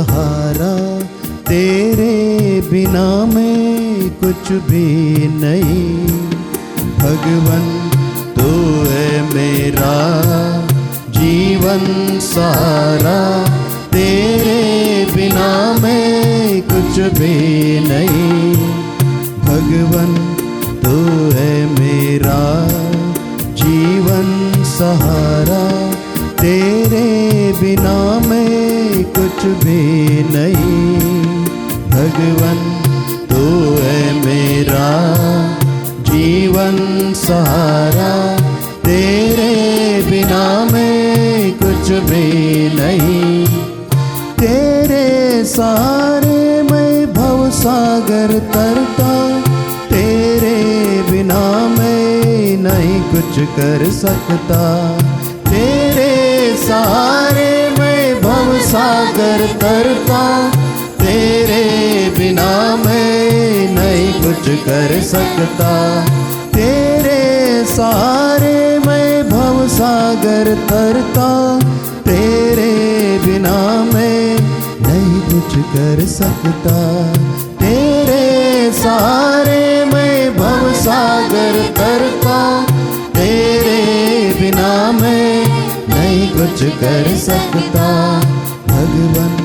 सहारा, तेरे बिना मैं कुछ भी नहीं। भगवन तू है मेरा जीवन सहारा, तेरे बिना मैं कुछ भी नहीं। भगवन तू है मेरा जीवन सहारा, तेरे बिना मैं कुछ भी नहीं। भगवन तू है मेरा जीवन सहारा, तेरे बिना मैं कुछ भी नहीं। तेरे सहारे मैं भवसागर तरता, तेरे बिना मैं नहीं कुछ कर सकता। तेरे सहारे मैं भवसागर तरता, तेरे बिना मैं नहीं कुछ कर सकता। तेरे सहारे मैं भवसागर तरता, तेरे बिना मैं नहीं कुछ कर सकता। तेरे सहारे मैं भवसागर तरता, तेरे बिना मैं नहीं कुछ कर सकता। भगवन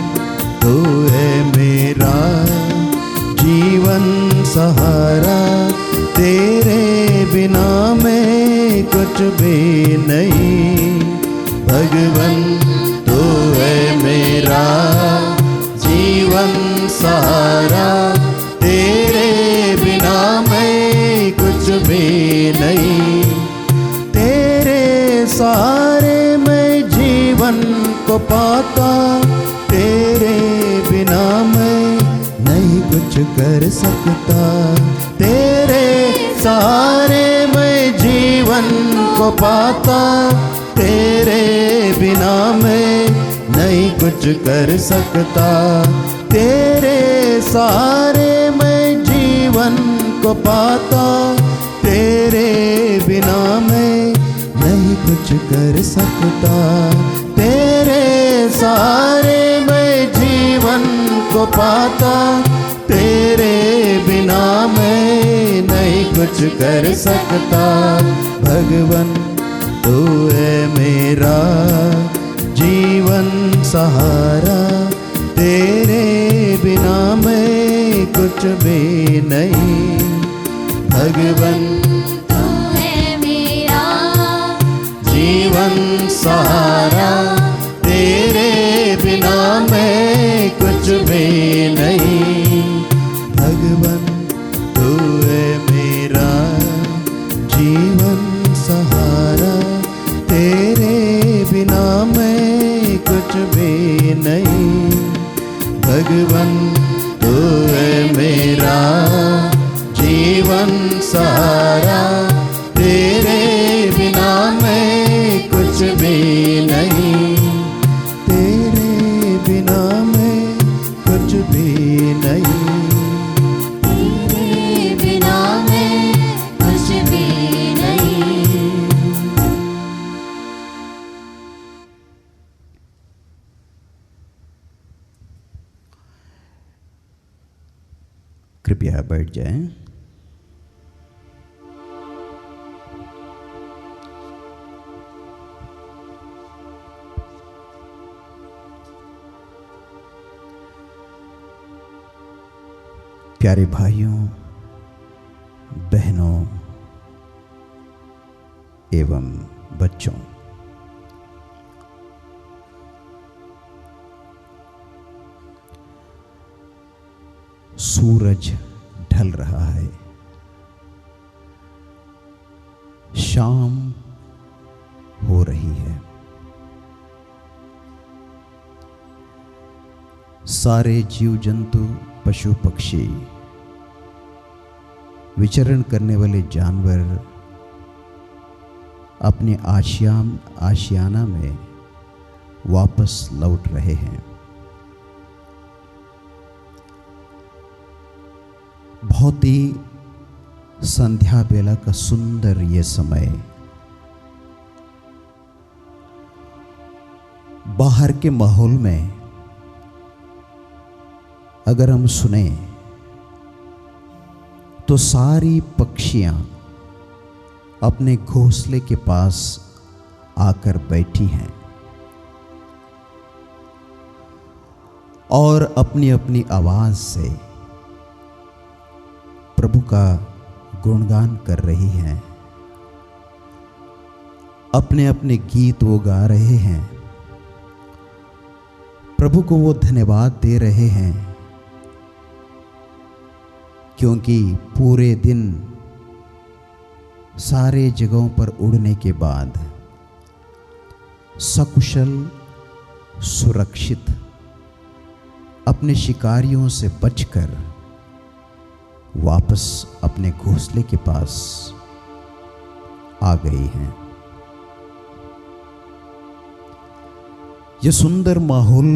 तू है मेरा जीवन सहारा, तेरे बिना मैं कुछ भी नहीं। भगवन तू है मेरा जीवन सहारा, तेरे बिना मैं कुछ भी नहीं। तेरे सहारे मैं जीवन को पाता, तेरे बिना मैं नहीं कुछ कर सकता। तेरे सहारे मैं जीवन को पाता, तेरे बिना मैं नहीं कुछ कर सकता। तेरे सहारे मैं जीवन को पाता, तेरे बिना मैं नहीं कुछ कर सकता। तेरे सहारे मैं जीवन को पाता, तेरे बिना मैं नहीं कुछ कर सकता। भगवन तू है मेरा जीवन सहारा, तेरे बिना मैं कुछ भी नहीं। भगवन तू है मेरा जीवन सहारा, तेरे बिना मैं कुछ भी नहीं। भगवन तू है मेरा जीवन सहारा, तेरे बिना मैं कुछ भी नहीं। भगवन तू है मेरा जीवन सहारा, तेरे बिना मैं कुछ भी नहीं। तेरे बिना मैं कुछ भी नहीं। तेरे बिना मैं कुछ भी नहीं। कृपया बैठ जाएं। प्यारे भाइयों, बहनों एवं बच्चों, सूरज ढल रहा है, शाम हो रही है। सारे जीव जंतु, पशु पक्षी, विचरण करने वाले जानवर अपने आशियाना में वापस लौट रहे हैं। बहुत ही संध्या बेला का सुंदर ये समय, बाहर के माहौल में अगर हम सुने तो सारी पक्षियां अपने घोंसले के पास आकर बैठी हैं और अपनी अपनी आवाज से प्रभु का गुणगान कर रही हैं, अपने अपने गीत वो गा रहे हैं, प्रभु को वो धन्यवाद दे रहे हैं, क्योंकि पूरे दिन सारे जगहों पर उड़ने के बाद सकुशल सुरक्षित अपने शिकारियों से बचकर वापस अपने घोंसले के पास आ गई हैं। यह सुंदर माहौल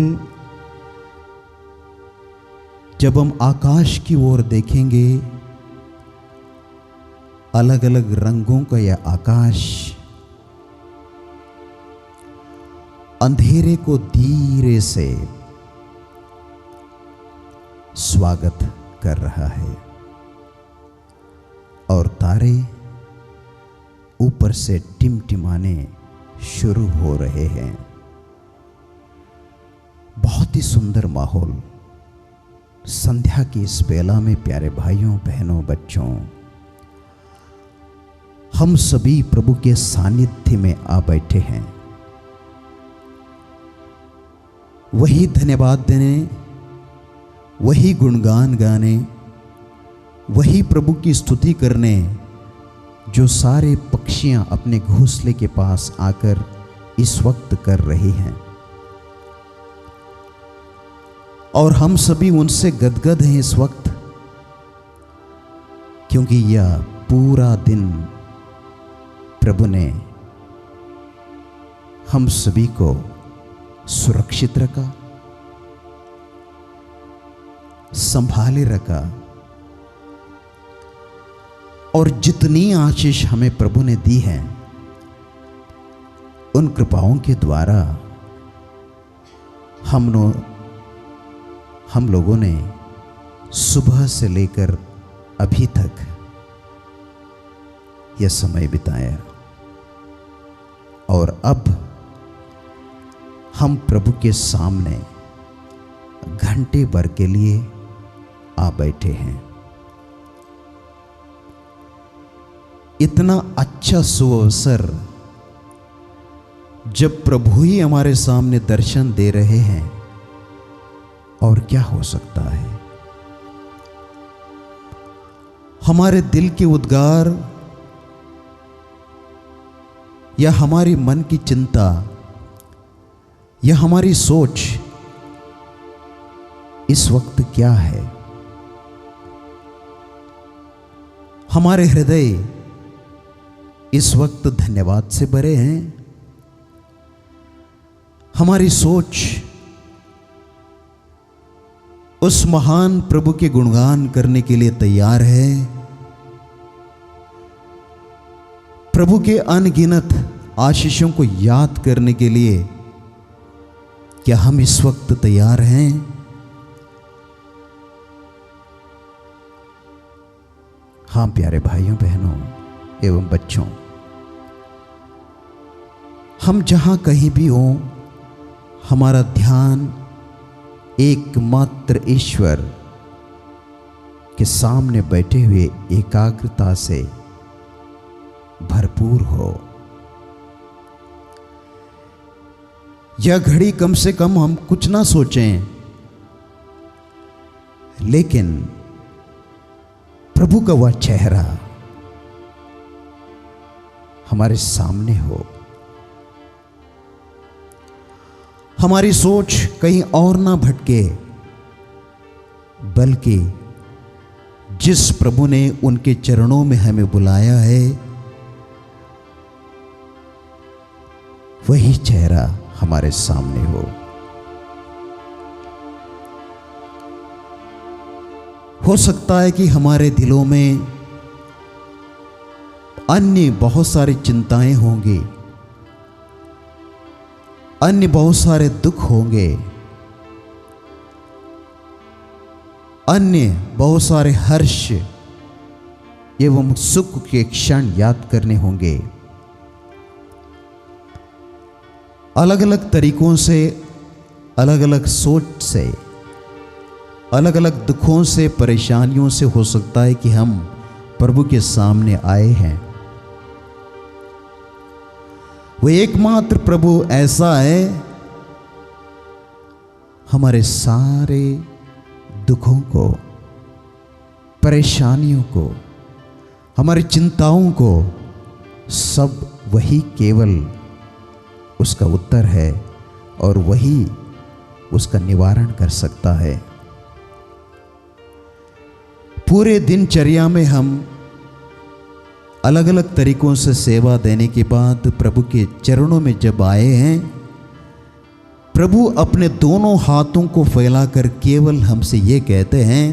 जब हम आकाश की ओर देखेंगे, अलग अलग रंगों का यह आकाश अंधेरे को धीरे से स्वागत कर रहा है और तारे ऊपर से टिमटिमाने शुरू हो रहे हैं। बहुत ही सुंदर माहौल संध्या की इस बेला में प्यारे भाइयों बहनों बच्चों, हम सभी प्रभु के सानिध्य में आ बैठे हैं। वही धन्यवाद देने, वही गुणगान गाने, वही प्रभु की स्तुति करने जो सारे पक्षियां अपने घोंसले के पास आकर इस वक्त कर रही हैं। और हम सभी उनसे गदगद हैं इस वक्त, क्योंकि यह पूरा दिन प्रभु ने हम सभी को सुरक्षित रखा, संभाले रखा और जितनी आशीष हमें प्रभु ने दी है उन कृपाओं के द्वारा हम लोगों ने सुबह से लेकर अभी तक यह समय बिताया और अब हम प्रभु के सामने घंटे भर के लिए आ बैठे हैं। इतना अच्छा सुअवसर जब प्रभु ही हमारे सामने दर्शन दे रहे हैं, और क्या हो सकता है। हमारे दिल के उद्गार या हमारी मन की चिंता या हमारी सोच इस वक्त क्या है। हमारे हृदय इस वक्त धन्यवाद से भरे हैं। हमारी सोच उस महान प्रभु के गुणगान करने के लिए तैयार है। प्रभु के अनगिनत आशीषों को याद करने के लिए क्या हम इस वक्त तैयार हैं? हाँ प्यारे भाइयों बहनों एवं बच्चों, हम जहां कहीं भी हों, हमारा ध्यान एकमात्र ईश्वर के सामने बैठे हुए एकाग्रता से भरपूर हो। यह घड़ी कम से कम हम कुछ ना सोचें, लेकिन प्रभु का वह चेहरा हमारे सामने हो। हमारी सोच कहीं और ना भटके, बल्कि जिस प्रभु ने उनके चरणों में हमें बुलाया है, वही चेहरा हमारे सामने हो सकता है कि हमारे दिलों में अन्य बहुत सारी चिंताएं होंगी, अन्य बहुत सारे दुख होंगे, अन्य बहुत सारे हर्ष एवं सुख के क्षण याद करने होंगे। अलग अलग तरीकों से, अलग अलग सोच से, अलग अलग दुखों से, परेशानियों से हो सकता है कि हम प्रभु के सामने आए हैं। वो एकमात्र प्रभु ऐसा है, हमारे सारे दुखों को, परेशानियों को, हमारी चिंताओं को सब वही केवल उसका उत्तर है और वही उसका निवारण कर सकता है। पूरे दिनचर्या में हम अलग अलग तरीकों से सेवा देने के बाद प्रभु के चरणों में जब आए हैं, प्रभु अपने दोनों हाथों को फैलाकर केवल हमसे ये कहते हैं,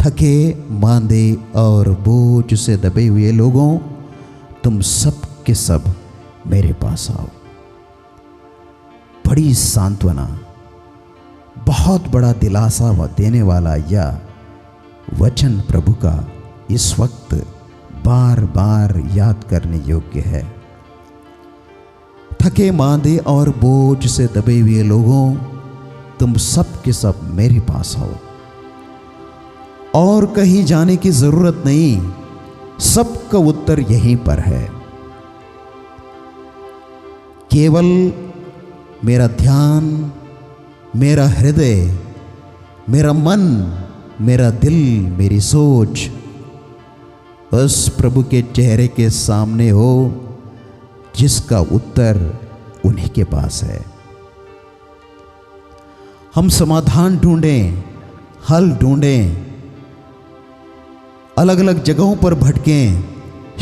थके मांदे और बोझ से दबे हुए लोगों, तुम सब के सब मेरे पास आओ। बड़ी सांत्वना, बहुत बड़ा दिलासा देने वाला यह वचन प्रभु का इस वक्त बार बार याद करने योग्य है। थके मांदे और बोझ से दबे हुए लोगों, तुम सब के सब मेरे पास आओ। और कहीं जाने की जरूरत नहीं, सबका उत्तर यहीं पर है। केवल मेरा ध्यान, मेरा हृदय, मेरा मन, मेरा दिल, मेरी सोच उस प्रभु के चेहरे के सामने हो, जिसका उत्तर उन्हीं के पास है। हम समाधान ढूंढें, हल ढूंढें, अलग अलग जगहों पर भटकें,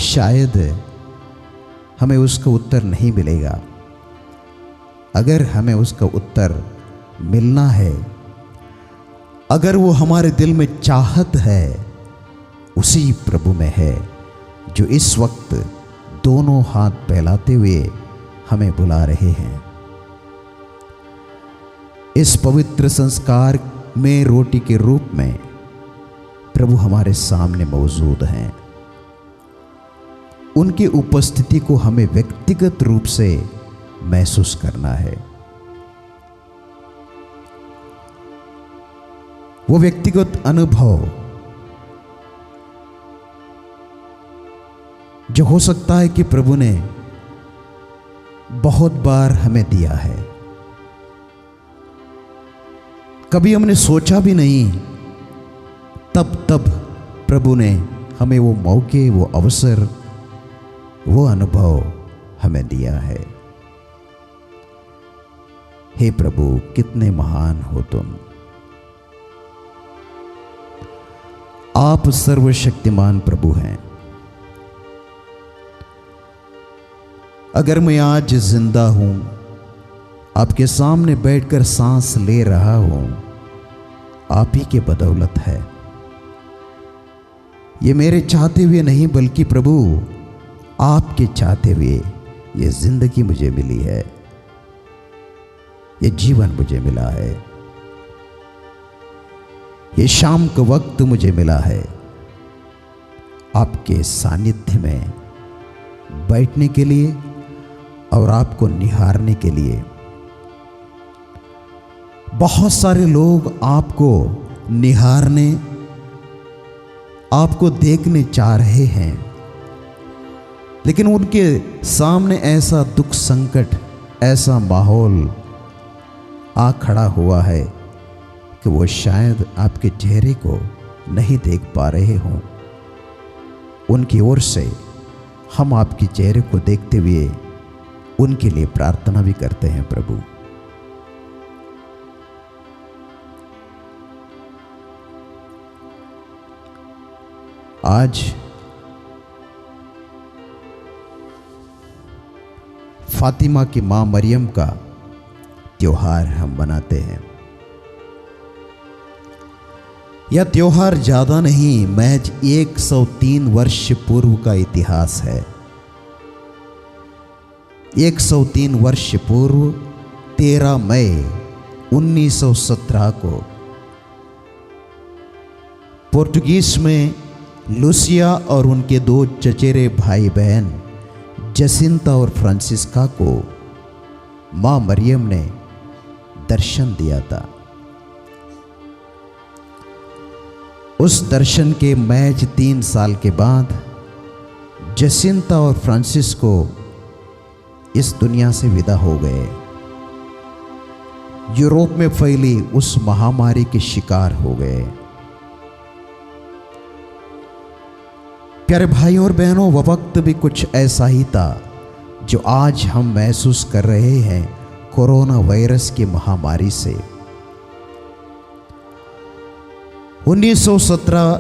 शायद हमें उसका उत्तर नहीं मिलेगा। अगर हमें उसका उत्तर मिलना है, अगर वो हमारे दिल में चाहत है, उसी प्रभु में है जो इस वक्त दोनों हाथ फैलाते हुए हमें बुला रहे हैं। इस पवित्र संस्कार में रोटी के रूप में प्रभु हमारे सामने मौजूद हैं। उनकी उपस्थिति को हमें व्यक्तिगत रूप से महसूस करना है। वो व्यक्तिगत अनुभव जो हो सकता है कि प्रभु ने बहुत बार हमें दिया है, कभी हमने सोचा भी नहीं, तब प्रभु ने हमें वो मौके, वो अवसर, वो अनुभव हमें दिया है। हे प्रभु, कितने महान हो तुम। आप सर्वशक्तिमान प्रभु हैं। अगर मैं आज जिंदा हूं, आपके सामने बैठकर सांस ले रहा हूं, आप ही के बदौलत है। ये मेरे चाहते हुए नहीं, बल्कि प्रभु आपके चाहते हुए ये जिंदगी मुझे मिली है, ये जीवन मुझे मिला है, ये शाम का वक्त मुझे मिला है आपके सानिध्य में बैठने के लिए और आपको निहारने के लिए। बहुत सारे लोग आपको निहारने, आपको देखने चाह रहे हैं, लेकिन उनके सामने ऐसा दुख संकट, ऐसा माहौल आ खड़ा हुआ है कि वो शायद आपके चेहरे को नहीं देख पा रहे हों। उनकी ओर से हम आपके चेहरे को देखते हुए उनके लिए प्रार्थना भी करते हैं। प्रभु, आज फातिमा की मां मरियम का त्योहार हम मनाते हैं। यह त्योहार ज्यादा नहीं, महज 103 वर्ष पूर्व का इतिहास है। 103 वर्ष पूर्व 13 मई 1917 को पोर्टुगीज में लूसिया और उनके दो चचेरे भाई बहन जसिंता और फ्रांसिस्का को मां मरियम ने दर्शन दिया था। उस दर्शन के महज 3 साल के बाद जसिंता और फ्रांसिस्को इस दुनिया से विदा हो गए। यूरोप में फैली उस महामारी के शिकार हो गए। प्यारे भाइयों और बहनों, वह वक्त भी कुछ ऐसा ही था जो आज हम महसूस कर रहे हैं कोरोना वायरस की महामारी से। 1917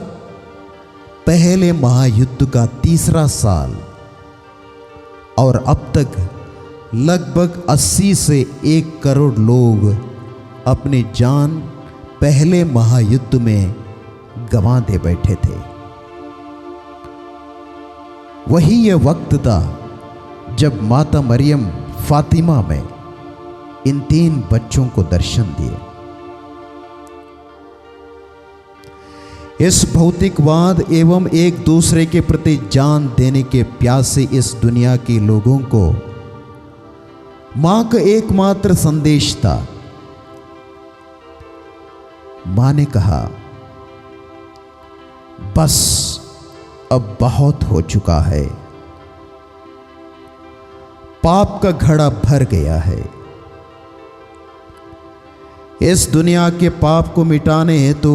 पहले महायुद्ध का 3रा साल और अब तक लगभग 80 से 1 करोड़ लोग अपनी जान पहले महायुद्ध में गंवा दे बैठे थे। वही यह वक्त था जब माता मरियम फातिमा में इन 3 बच्चों को दर्शन दिए। इस भौतिकवाद एवं एक दूसरे के प्रति जान देने के प्यासे इस दुनिया के लोगों को मां का एकमात्र संदेश था। मां ने कहा, बस अब बहुत हो चुका है, पाप का घड़ा भर गया है। इस दुनिया के पाप को मिटाने हेतु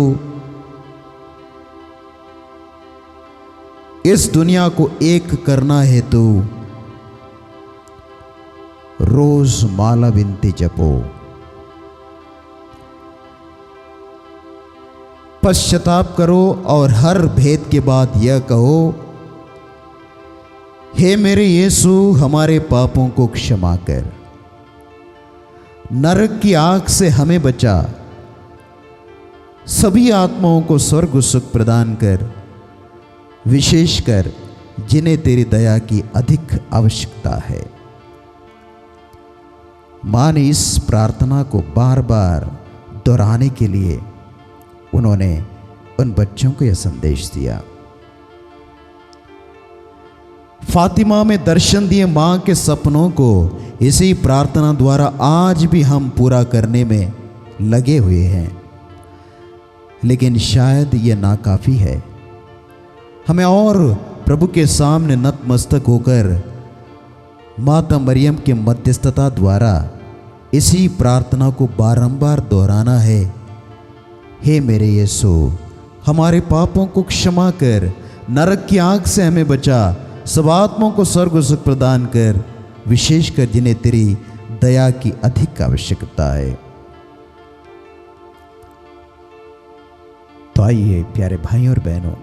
इस दुनिया को एक करना हेतु रोज माला विनती जपो, पश्चाताप करो और हर भेद के बाद यह कहो, हे मेरे यीशु, हमारे पापों को क्षमा कर, नरक की आग से हमें बचा, सभी आत्माओं को स्वर्ग सुख प्रदान कर, विशेषकर जिन्हें तेरी दया की अधिक आवश्यकता है। मां ने इस प्रार्थना को बार बार दोहराने के लिए उन्होंने उन बच्चों को यह संदेश दिया। फातिमा में दर्शन दिए मां के सपनों को इसी प्रार्थना द्वारा आज भी हम पूरा करने में लगे हुए हैं। लेकिन शायद यह नाकाफी है। हमें और प्रभु के सामने नतमस्तक होकर माता मरियम के मध्यस्थता द्वारा इसी प्रार्थना को बारंबार दोहराना है। हे मेरे यीशु, हमारे पापों को क्षमा कर, नरक की आग से हमें बचा, सब आत्माओं को स्वर्ग सुख प्रदान कर, विशेषकर जिन्हें तेरी दया की अधिक आवश्यकता है। तो आइए प्यारे भाइयों और बहनों,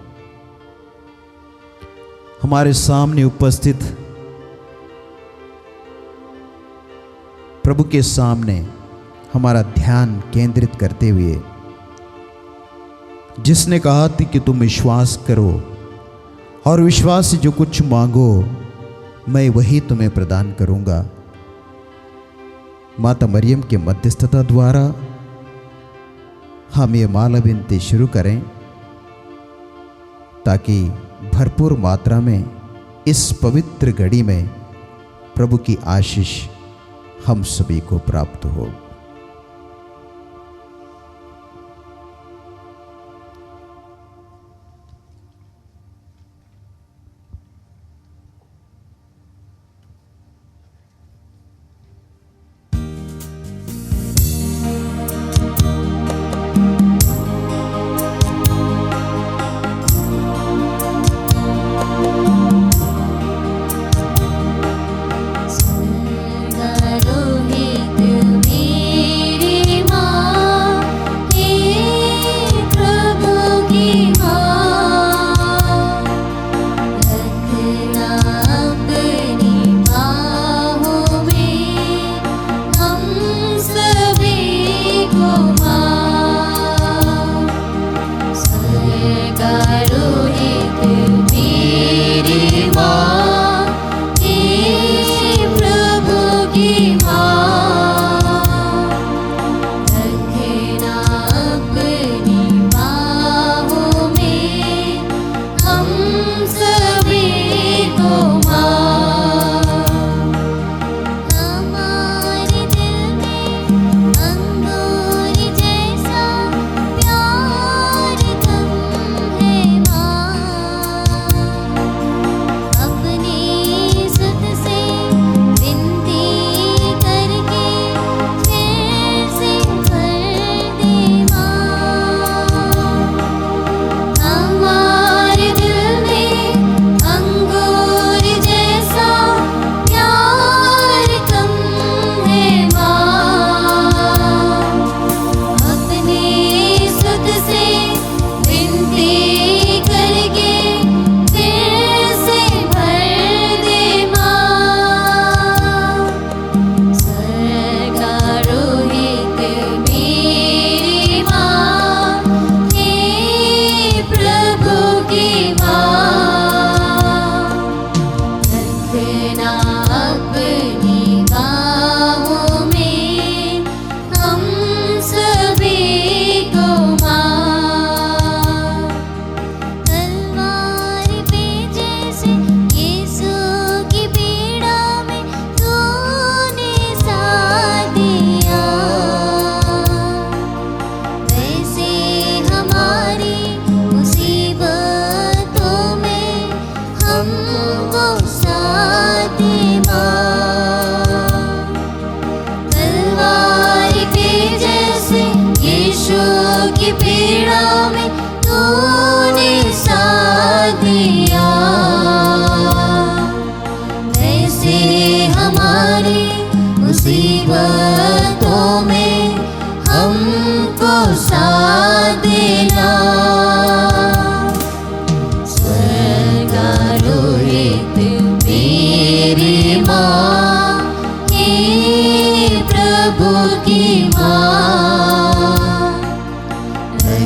हमारे सामने उपस्थित प्रभु के सामने हमारा ध्यान केंद्रित करते हुए, जिसने कहा थी कि तुम विश्वास करो और विश्वास से जो कुछ मांगो मैं वही तुम्हें प्रदान करूंगा, माता मरियम के मध्यस्थता द्वारा हम ये माला विनती शुरू करें, ताकि भरपूर मात्रा में इस पवित्र घड़ी में प्रभु की आशीष हम सभी को प्राप्त हो। स्वर्गारोहित में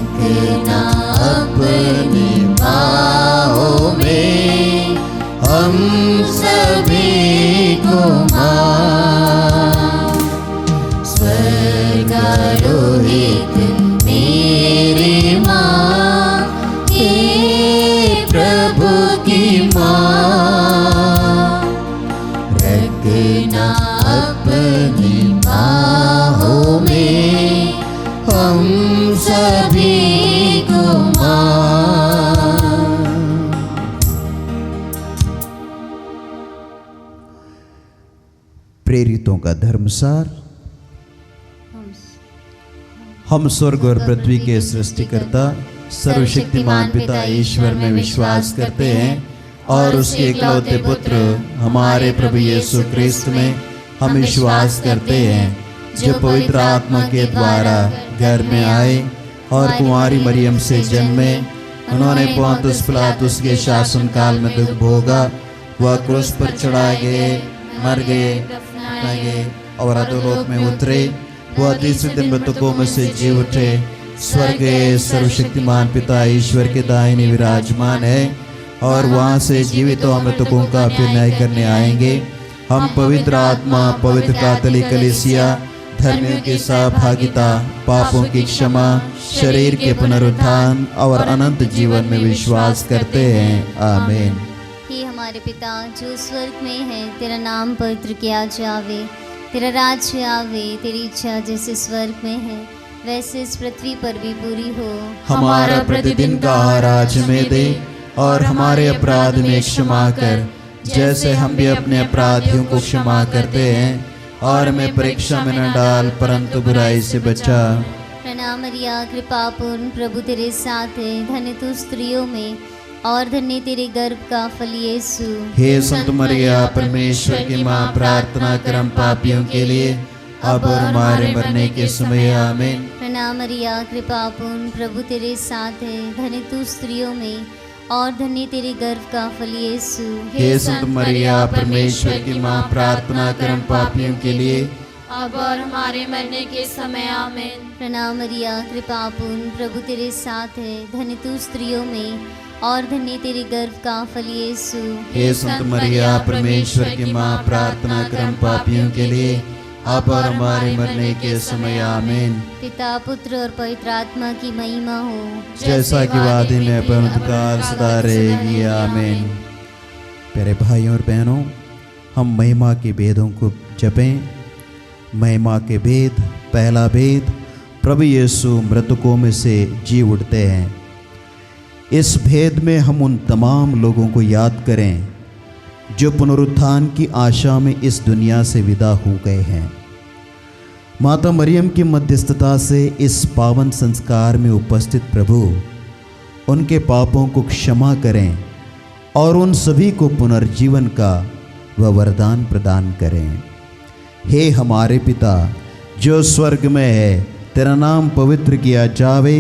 रखना अपनी बाहों में हम सभी को माँ। स्वर्गारोहित मेरी माँ, हे प्रभु की माँ, रखना अपनी बाहों में हम सभी को माँ। प्रेरितों का धर्मसार। हम स्वर्ग और पृथ्वी के सृष्टिकर्ता सर्वशक्तिमान पिता ईश्वर में विश्वास करते हैं और उसके इकलौते पुत्र हमारे प्रभु यीशु क्रिस्त में हम विश्वास करते हैं, जो पवित्र आत्मा के द्वारा घर में आए और कुंवारी मरियम से जन्मे। उन्होंने पोंतुस पिलातुस के शासन काल में दुख भोगा, वह क्रूस पर चढ़ाए गए, मर गए और अधोलोक में उतरे। वह तीसरे दिन मृतकों में से जी उठे, स्वर्ग सर्वशक्तिमान पिता ईश्वर के दाहिने विराजमान है और वहाँ से जीवितों और मृतकों का फिर न्याय करने आएंगे। हम पवित्र आत्मा, पवित्र कैथोलिक कलीसिया, धर्मियों की सहभागिता, पापों की क्षमा, शरीर के पुनरुत्थान और अनंत जीवन में विश्वास करते हैं। आमीन। हे हमारे पिता जो स्वर्ग में है, तेरा नाम पवित्र किया जावे, तेरा राज्य आवे, तेरी इच्छा जैसे स्वर्ग में है वैसे इस पृथ्वी पर भी पूरी हो। हमारा प्रतिदिन का आहार आज हमें दे और हमारे अपराध में क्षमा कर, जैसे हम भी अपने अपराधियों को क्षमा करते हैं, और हमें परीक्षा में न डाल परंतु बुराई से बचा। प्रणाम मरिया, कृपा पूर्ण प्रभु तेरे साथ है, धन्य तू स्त्रियों में और धन्य तेरे गर्भ का फल यीशु। हे संत मरिया परमेश्वर की माँ, प्रार्थना कर हम पापियों के लिए अब और हमारे मरने के समय। आमीन। प्रणाम मरिया, कृपा पूर्ण प्रभु तेरे साथ है, धन्य तू स्त्रियों में और धन्य तेरे गर्भ का फल यीशु। हे संत मरिया परमेश्वर की माँ, प्रार्थना कर हम पापियों के लिए अब और हमारे मरने के समय। आमीन। प्रणाम मरिया, कृपा पूर्ण प्रभु तेरे साथ है, धन्य तू स्त्रियों में और धन्य तेरे गर्भ का फल यीशु। हे संत मरिया परमेश्वर की माँ, प्रार्थना कर हम पापियों के लिए अब और हमारे मरने के समय। आमीन। पिता पुत्र और पवित्र आत्मा की महिमा हो, जैसा कि वादी में अनंतकाल सदा रहेगी। आमीन। प्यारे भाइयों और बहनों, हम महिमा के भेदों को जपें। महिमा के भेद। पहला भेद, प्रभु यीशु मृतकों में से जी उठते हैं। इस भेद में हम उन तमाम लोगों को याद करें जो पुनरुत्थान की आशा में इस दुनिया से विदा हो गए हैं। माता मरियम की मध्यस्थता से इस पावन संस्कार में उपस्थित प्रभु उनके पापों को क्षमा करें और उन सभी को पुनर्जीवन का वह वरदान प्रदान करें। हे हमारे पिता जो स्वर्ग में है, तेरा नाम पवित्र किया जावे,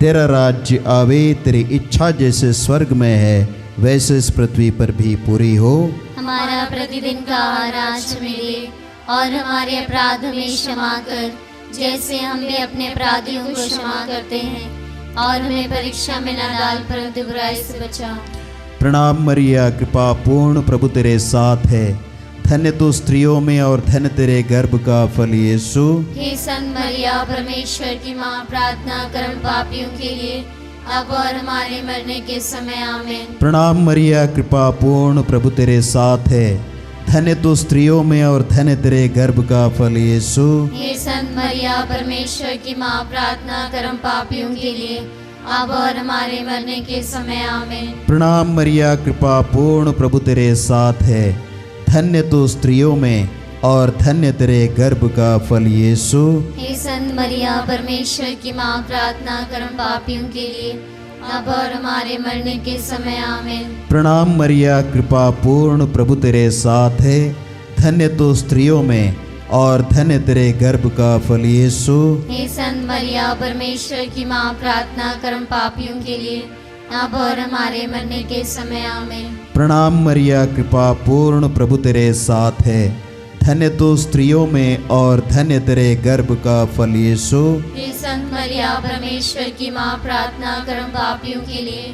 तेरा राज्य आवे, तेरी इच्छा जैसे स्वर्ग में है वैसे इस पृथ्वी पर भी पूरी हो। हमारा प्रतिदिन का आहार आज हमें दे और हमारे अपराध हमें क्षमा कर, जैसे हम भी अपने अपराधियों को क्षमा करते हैं, और हमें परीक्षा में न डाल परंतु बुराई से बचा। प्रणाम मरिया, कृपा पूर्ण प्रभु तेरे साथ है, धन्य तू स्त्रियों में और धन्य तेरे गर्भ का फल यीशु। हे संत मरिया परमेश्वर की माँ, प्रार्थना कर हम पापियों के लिए अब और हमारे मरने के समय। आमीन। प्रणाम मरिया, कृपा पूर्ण प्रभु तेरे साथ है, धन्य तू स्त्रियों में और धन्य तेरे गर्भ का फल यीशु। हे संत मरिया परमेश्वर की माँ, प्रार्थना कर हम पापियों के लिए अब और हमारे मरने के समय। आमीन। प्रणाम मरिया, कृपा पूर्ण प्रभु तेरे साथ है, धन्य तू स्त्रियों में और धन्य तेरे गर्भ का फल यीशु। हे संत मरिया परमेश्वर की माँ, प्रार्थना कर हम पापियों के लिए अब और हमारे मरने के समय। आमीन। प्रणाम मरिया, कृपा पूर्ण प्रभु तेरे साथ है, धन्य तू स्त्रियों में और धन्य तेरे गर्भ का फल यीशु। हे संत मरिया परमेश्वर की माँ, प्रार्थना कर हम पापियों के लिए अब और हमारे मरने के समय। आमीन। प्रणाम मरिया, कृपा पूर्ण प्रभु तेरे साथ है, धन्य तो स्त्रियों में और धन्य तेरे गर्भ का फल यीशु। हे संत मरिया परमेश्वर की माँ, प्रार्थना कर हम पापियों के लिए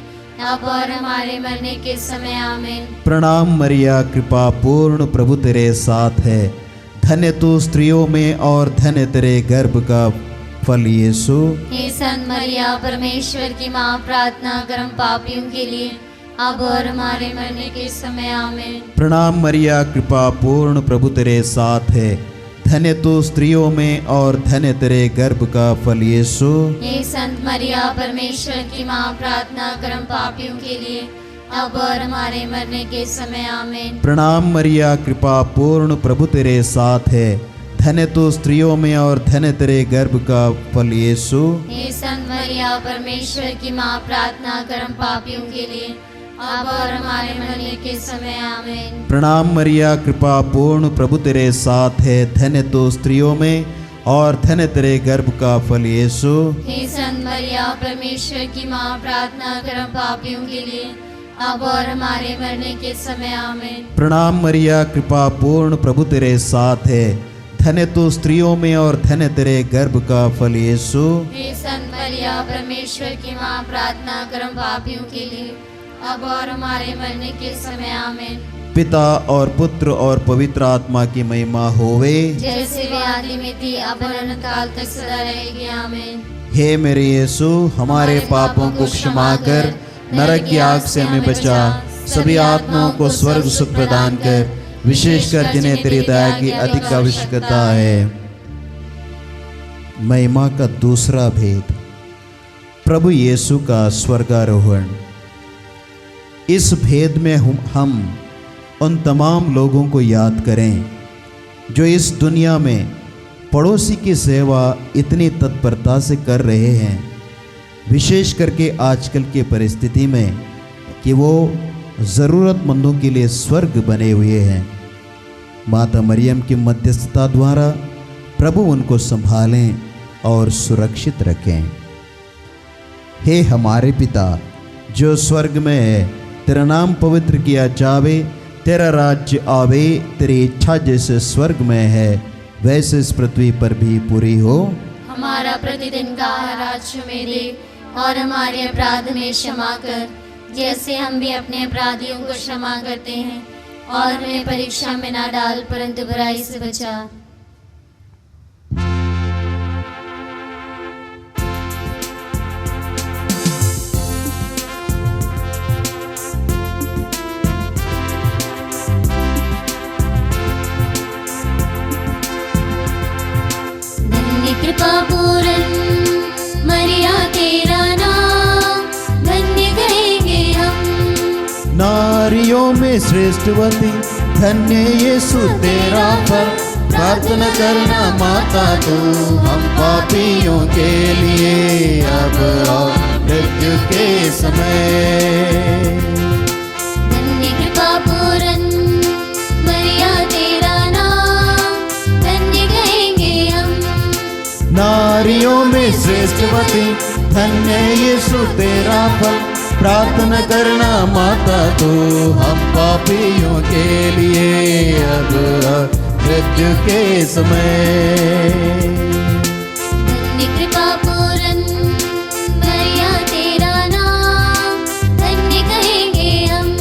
अब और हमारे मरने के समय आमीन। प्रणाम मरिया, कृपा पूर्ण, प्रभु तेरे साथ है। धन्य तो स्त्रियों में और धन्य तेरे गर्भ का फल यीशु। हे संत मरिया परमेश्वर की माँ, प्रार्थना कर हम पापियों के लिए अब और हमारे मरने के समय आमीन। प्रणाम मरिया, कृपा पूर्ण, प्रभु तेरे साथ है। धन्य तो स्त्रियों में और धन्य तेरे गर्भ का फल यीशु। हे संत मरिया परमेश्वर की माँ, प्रार्थना कर हम पापियों के लिए अब और हमारे मरने के समय आमीन। प्रणाम मरिया, कृपा पूर्ण, प्रभु तेरे साथ है। धन्य तो स्त्रियों में और धन्य तेरे गर्भ का फल यीशु। हे संत मरिया परमेश्वर की माँ, प्रार्थना कर हम पापियों के लिए अब और हमारे मरने के समय आमीन। प्रणाम मरिया, कृपा पूर्ण, प्रभु तेरे साथ है। धन्य तो स्त्रियों में और धन्य तेरे गर्भ का फल यीशु। हे संत मरिया परमेश्वर की माँ, प्रार्थना कर हम पापियों के लिए अब और हमारे मरने के समय आमीन। प्रणाम मरिया, कृपा पूर्ण, प्रभु तेरे साथ है। धन्य तो स्त्रियों में और धन्य तेरे गर्भ का फल यीशु। हे संत मरिया परमेश्वर की माँ, प्रार्थना कर हम पापियों के लिए अब और हमारे मरने के समय आमीन। पिता और पुत्र और पवित्र आत्मा की महिमा होवे, जैसे वे आदि में थी अब और अनंत काल तक सदा रहेगी आमीन। हे मेरे यीशु, हमारे पापों को क्षमा कर, नरक की आग से हमें बचा, सभी आत्माओं को स्वर्ग सुख प्रदान कर, विशेषकर जिन्हें तेरी दया की अधिक आवश्यकता है। महिमा का दूसरा भेद, प्रभु यीशु का स्वर्गारोहण। इस भेद में हम उन तमाम लोगों को याद करें जो इस दुनिया में पड़ोसी की सेवा इतनी तत्परता से कर रहे हैं, विशेष करके आजकल की परिस्थिति में कि वो ज़रूरतमंदों के लिए स्वर्ग बने हुए हैं। माता मरियम की मध्यस्थता द्वारा प्रभु उनको संभालें और सुरक्षित रखें। हे हमारे पिता जो स्वर्ग में है, तेरा नाम पवित्र किया जावे, तेरा राज्य आवे, तेरी इच्छा जैसे स्वर्ग में है वैसे इस पृथ्वी पर भी पूरी हो। हमारा प्रतिदिन का आहार आज हमें दे और हमारे अपराध में क्षमा कर, जैसे हम भी अपने अपराधियों को क्षमा करते हैं, और हमें परीक्षा में ना डाल परंतु बुराई से बचा। कृपा पूरन मरिया तेरा नाम धन्य कहेंगे हम। नारियों में श्रेष्ठवती धन्य यीशु तेरा फल, प्रार्थना करना माता तू हम पापियों के लिए अब और मृत्यु के समय। धन्य कृपा पूरन मरिया तेरा नाम धन्य कहेंगे हम। नारियों में श्रेष्ठवती धन्य यीशु तेरा फल, प्रार्थना करना माता तू हम पापियों के लिए अब और मृत्यु के समय। धन्य कृपा पूरन मरिया तेरा नाम धन्य कहेंगे हम।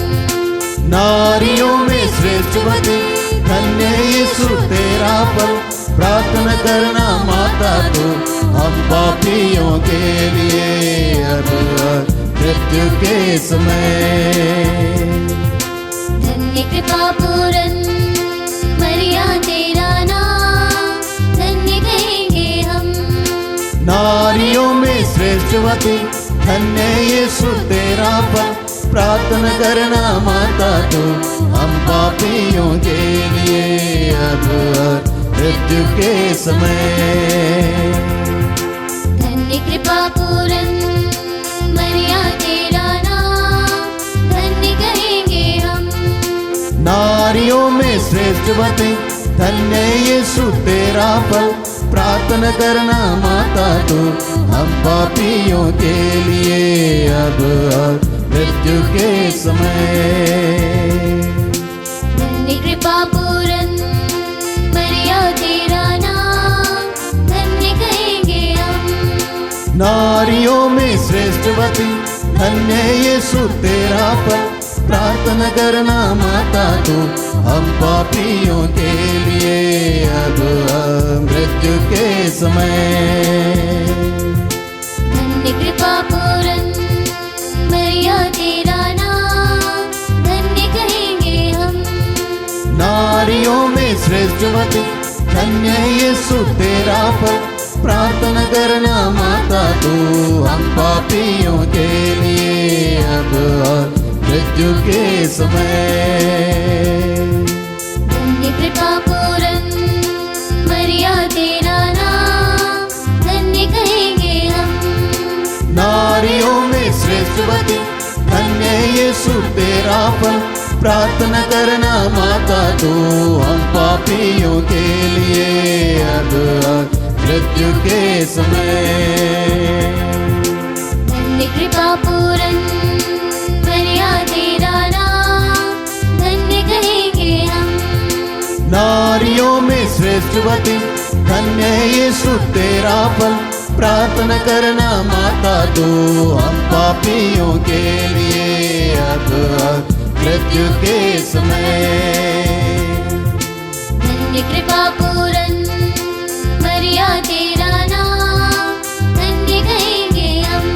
नारियों में श्रेष्ठवती धन्य यीशु तेरा फल, प्रार्थना करना माता तू हम पापियों के लिए अब और मृत्यु के समय। धन्य कृपा पूरन मरिया तेरा नाम धन्य कहेंगे हम। नारियों में श्रेष्ठवती धन्य यीशु तेरा फल, प्रार्थना करना माता तू हम पापियों के लिए अब और मृत्यु के समय। धन्य कृपा पूरन मरिया तेरा नाम धन्य कहेंगे हम। नारियों में श्रेष्ठवती धन्य यीशु तेरा फल, प्रार्थना करना माता तू हम पापियों के लिए अब और मृत्यु के समय। धन्य कृपा पूरन नारियों में श्रेष्ठवती धन्य यीशु तेरा फल, प्रार्थना करना माता तू हम पापियों के लिए अब मृत्यु के समय। धन्य कृपा पूरन मरिया तेरा नाम धन्य कहेंगे हम। नारियों में श्रेष्ठवती धन्य यीशु तेरा फल, प्रार्थना करना माता तू हम पापियों के लिए अब मृत्यु के समय। धन्य कृपा पूरन मरिया तेरा नाम धन्य कहेंगे हम। नारियों में श्रेष्ठवती धन्य यीशु तेरा फल, प्रार्थना करना माता तू हम पापियों के लिए अब मृत्यु के समय। धन्य कृपा पूरन मरिया तेरा नाम धन्य कहेंगे हम। नारियों में श्रेष्ठवती धन्य यीशु तेरा फल, प्रार्थना करना माता तू हम पापियों के लिए अब मृत्यु के समय। धन्य कृपा पूरन मरिया तेरा नाम धन्य कहेंगे हम।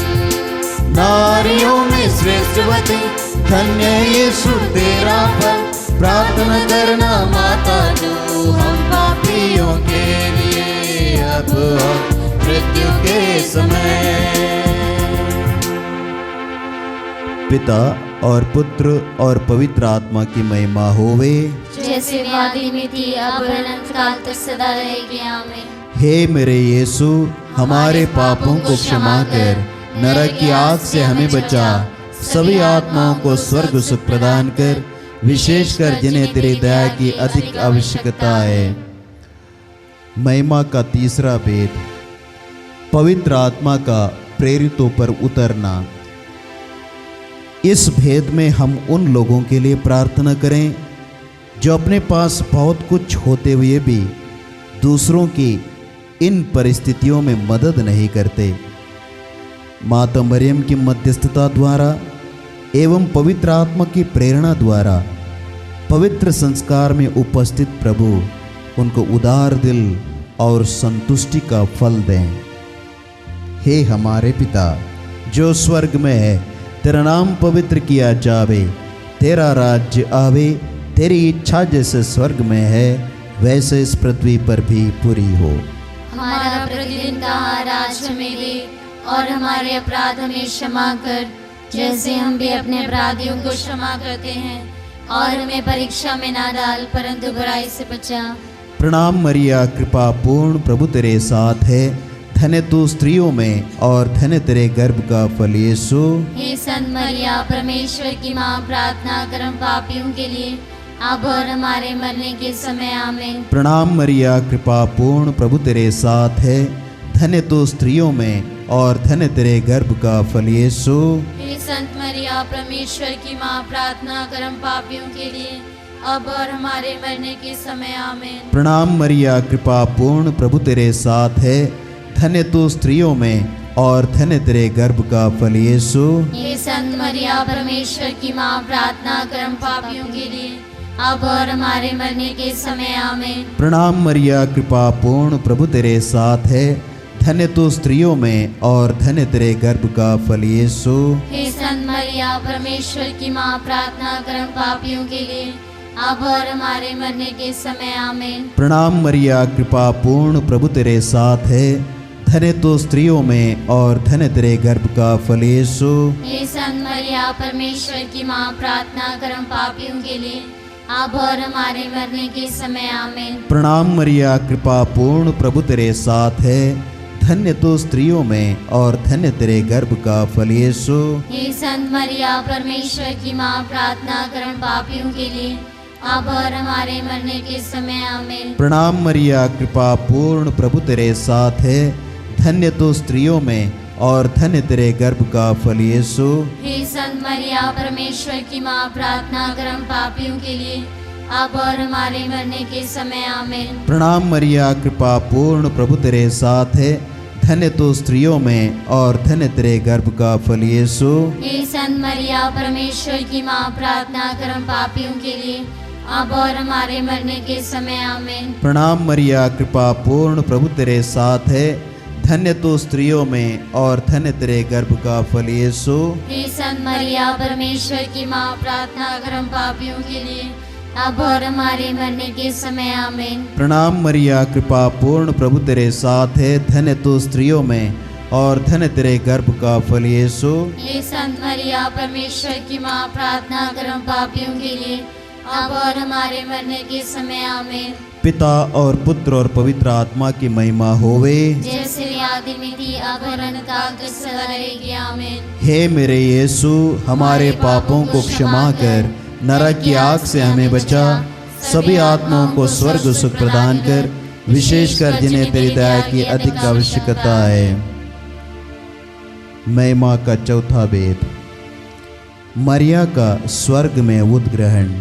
नारियों में श्रेष्ठवती धन्य यीशु तेरा फल, प्रार्थना करना माता तू हम पापियों के लिए अब मृत्यु के समय। पिता और पुत्र और पवित्र आत्मा की महिमा होवे, जैसे वादी में थी अब अनंत काल तक सदा रहेगी आमीन। हे मेरे यीशु हमारे पापों को क्षमा कर, नरक की आग से हमें बचा, सभी आत्माओं को स्वर्ग सुख प्रदान कर, विशेषकर जिन्हें तेरी दया की अधिक आवश्यकता है। महिमा का तीसरा भेद, पवित्र आत्मा का प्रेरितों पर उतरना। इस भेद में हम उन लोगों के लिए प्रार्थना करें जो अपने पास बहुत कुछ होते हुए भी दूसरों की इन परिस्थितियों में मदद नहीं करते। माता मरियम की मध्यस्थता द्वारा एवं पवित्र आत्मा की प्रेरणा द्वारा पवित्र संस्कार में उपस्थित प्रभु उनको उदार दिल और संतुष्टि का फल दें। हे हमारे पिता जो स्वर्ग में है, तेरा नाम पवित्र किया जावे, तेरा राज्य आवे, तेरी इच्छा जैसे स्वर्ग में है वैसे इस पृथ्वी पर भी पूरी हो। हमारा प्रतिदिन का आहार आज हमें दे, और हमारे अपराध हमें क्षमा कर जैसे हम भी अपने अपराधियों को क्षमा करते हैं, और हमें परीक्षा में ना डाल परंतु बुराई से बचा। प्रणाम मरिया, कृपा पूर्ण प्रभु तेरे साथ है, धन्य तू स्त्रियों में और धन्य तेरे गर्भ का फल यीशु। हे संत मरिया, परमेश्वर की माँ, प्रार्थना कर हम पापियों के लिए अब और हमारे मरने के समय आमीन। प्रणाम मरिया, कृपा पूर्ण प्रभु तेरे साथ है, धन्य तू स्त्रियों में और धन्य तेरे गर्भ का फल यीशु। हे संत मरिया, परमेश्वर की माँ, प्रार्थना कर हम पापियों के लिए अब और हमारे मरने के समय आमीन। प्रणाम मरिया, कृपा पूर्ण प्रभु तेरे साथ है, धन्य तू स्त्रियों में और धन्य तेरे गर्भ का फल यीशु। हे संत मरिया, परमेश्वर की माँ, प्रार्थना कर हम पापियों के लिए अब और हमारे मरने के समय आमीन। प्रणाम मरिया, कृपा पूर्ण प्रभु तेरे साथ है, धन्य तू स्त्रियों में और धन्य तेरे गर्भ का फल यीशु। हे संत मरिया, परमेश्वर की माँ, प्रार्थना कर हम पापियों के लिए अब और हमारे मरने के समय आमीन। प्रणाम मरिया, कृपा पूर्ण प्रभु तेरे साथ है, धन्य तू स्त्रियों में और धन्य तेरे गर्भ का फल यीशु। हे संत मरिया, परमेश्वर की माँ, प्रार्थना कर हम पापियों के लिए अब और हमारे मरने के समय आमीन। प्रणाम मरिया, कृपा पूर्ण प्रभु तेरे साथ है, धन्य तू स्त्रियों में और धन्य तेरे गर्भ का फल यीशु। हे संत मरिया, परमेश्वर की माँ, प्रार्थना कर हम पापियों के लिए अब और हमारे मरने के समय आमीन। प्रणाम मरिया, कृपा पूर्ण प्रभु तेरे साथ है, धन्य तू स्त्रियों में और धन्य तेरे गर्भ का फल यीशु। हे संत मरिया, परमेश्वर की माँ, प्रार्थना कर हम पापियों के लिए अब और हमारे मरने के समय आमीन। प्रणाम मरिया, कृपा पूर्ण प्रभु तेरे साथ है, धन्य तो स्त्रियों में और धन्य तेरे गर्भ का फल यीशु। हे संत मरिया परमेश्वर की माँ, प्रार्थना कर हम पापियों के लिए अब और हमारे मरने के समय आमीन। प्रणाम मरिया, कृपा पूर्ण, प्रभु तेरे साथ है, धन्य तो स्त्रियों में और धन्य तेरे गर्भ का फल यीशु। हे संत मरिया परमेश्वर की माँ, प्रार्थना कर हम पापियों के लिए अब और हमारे मरने के समय आमीन। प्रणाम मरिया, कृपा पूर्ण, प्रभु तेरे साथ है, धन्य तो स्त्रियों में और धन्य तेरे गर्भ का फल यीशु। हे संत मरिया परमेश्वर की माँ, प्रार्थना कर हम पापियों के लिए अब और हमारे मरने के समय आमीन। पिता और पुत्र और पवित्र आत्मा की महिमा होवे, जैसे वे आदि में थी अब और अनंतकाल तक सदा रहेगी आमीन। हे मेरे यीशु, हमारे पापों को क्षमा कर, नरक की आग से हमें बचा, सभी आत्माओं को स्वर्ग सुख प्रदान कर, विशेषकर जिन्हें तेरी दया की अधिक आवश्यकता है। महिमा का चौथा वेद, मरिया का स्वर्ग में उद्ग्रहण।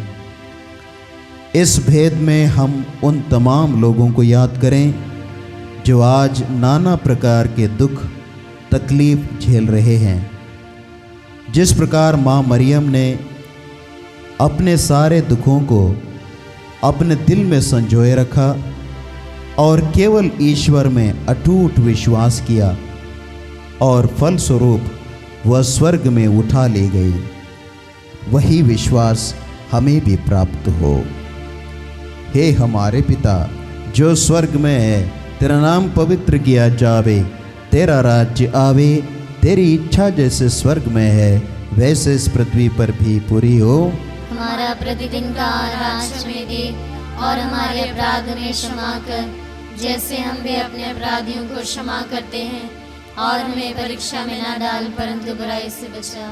इस भेद में हम उन तमाम लोगों को याद करें जो आज नाना प्रकार के दुख तकलीफ झेल रहे हैं। जिस प्रकार माँ मरियम ने अपने सारे दुखों को अपने दिल में संजोए रखा और केवल ईश्वर में अटूट विश्वास किया और फलस्वरूप वह स्वर्ग में उठा ले गई, वही विश्वास हमें भी प्राप्त हो। हे हमारे पिता जो स्वर्ग में है, तेरा नाम पवित्र किया जावे, तेरा राज्य आवे, तेरी इच्छा जैसे स्वर्ग में है वैसे इस पृथ्वी पर भी पूरी हो। हमारा प्रतिदिन का आहार हमें दे और हमारे अपराध में क्षमा कर, जैसे हम भी अपने अपराधियों को क्षमा करते हैं, और हमें परीक्षा में न डाल परंतु बुराई से बचा।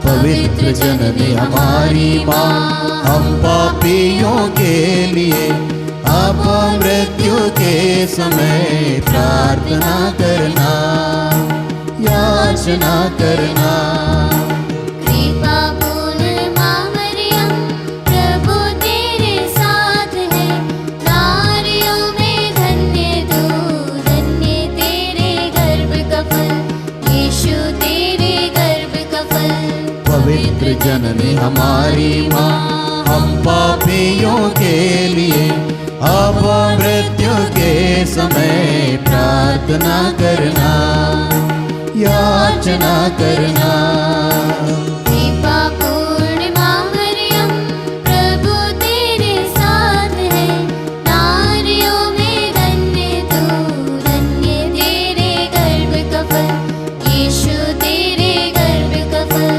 पवित्र जननी हमारी माँ, हम पापियों के लिए अब मृत्यु के समय प्रार्थना करना, याचना करना। कृपा पूर्ण माँ मरियम, प्रभु तेरे साथ है, नारियों में धन्य तू, धन्य तेरे गर्भ का फल, यीशु तेरे गर्भ का फल। पवित्र जननी हमारी माँ, हम पापियों के लिए अब मृत्यु के समय प्रार्थना करना, याचना करना। कृपा पूर्ण माँ मरियम, प्रभु तेरे साथ है, नारियों में धन्य तू, धन्य तेरे गर्भ का फल, यीशु तेरे गर्भ का फल।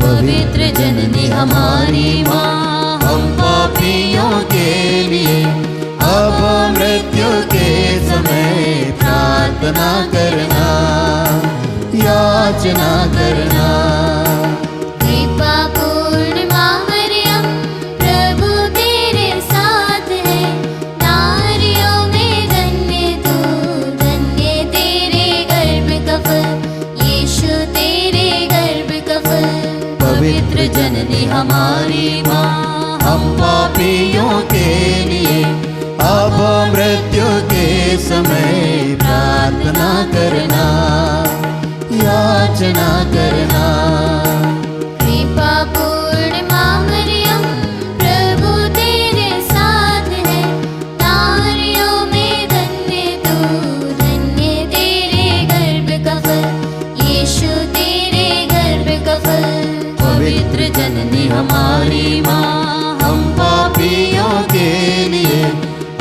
पवित्र जननी हमारी माँ, हम पापियों के लिए अब मृत्यु के समय प्रार्थना करना, याचना करना। कृपा पूर्ण माँ मरियम, प्रभु तेरे साथ है, नारियों में धन्य तू, धन्य तेरे गर्भ का फल, यीशु तेरे गर्भ का फल। पवित्र जननी हमारी माँ, हम पापियों के लिए अब मृत्यु के समय प्रार्थना करना, याचना करना। कृपा पूर्ण माँ मरियम, प्रभु तेरे साथ है, नारियों में धन्य तू, धन्य तेरे गर्भ का फल, यीशु तेरे गर्भ का फल। पवित्र जननी हमारी माँ, हम पापियों के लिए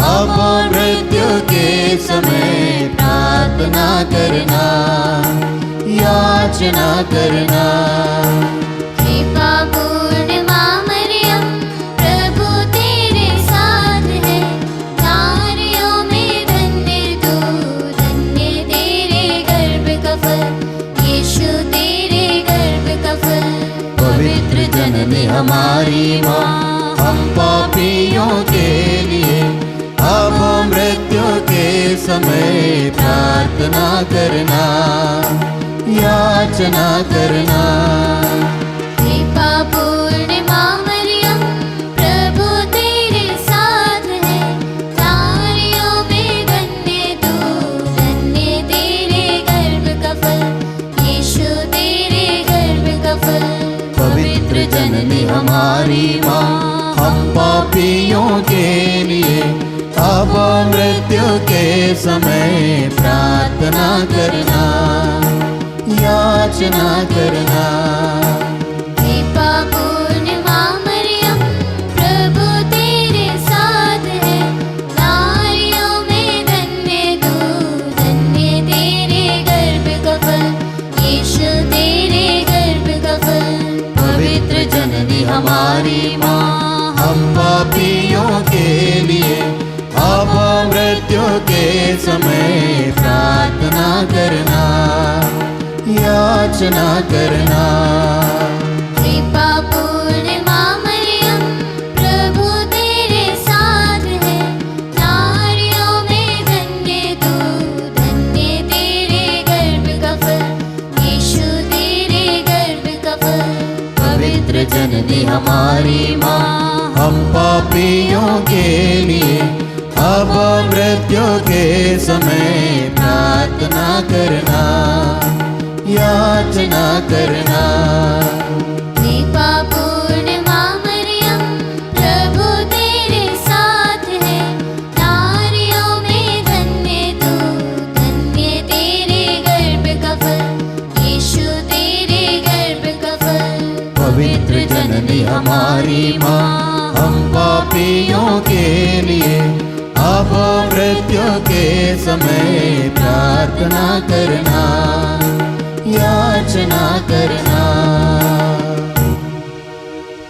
अब मृत्यु के समय प्रार्थना करना, याचना करना। कृपा पूर्ण माँ मरियम, प्रभु तेरे साथ है, हमारी माँ, हम पापियों के लिए अब मृत्यु के समय प्रार्थना करना, याचना करना। कृपा पूर्ण माँ मरियम, प्रभु तेरे साथ है, नारियों में धन्य तू, धन्य तेरे गर्भ का फल, यीशु तेरे गर्भ का फल। पवित्र जननी हमारी माँ, हम पापियों के लिए अब मृत्यु के समय प्रार्थना करना, याचना करना। कृपा पूर्ण माँ मरियम, प्रभु तेरे साथ है, नारियों में धन्य तू, धन्य तेरे गर्भ का फल, यीशु तेरे गर्भ का फल। पवित्र जननी हमारी माँ, हम पापियों के लिए अब मृत्यु के समय प्रार्थना करना, याचना करना। कृपा पूर्ण माँ मरियम, प्रभु तेरे साथ है, नारियों में धन्य तू, धन्य तेरे गर्भ का फल, यीशु तेरे गर्भ का फल। पवित्र जननी हमारी माँ, हम पापियों के लिए अब मृत्यु के समय प्रार्थना करना, याचना करना। कृपा पूर्ण माँ मरियम, प्रभु तेरे साथ है, नारियों में धन्य तू, धन्य तेरे गर्भ का फल, यीशु तेरे गर्भ का फल। पवित्र जननी हमारी माँ, हम पापियों के लिए अब मृत्यु के समय प्रार्थना करना, याचना करना।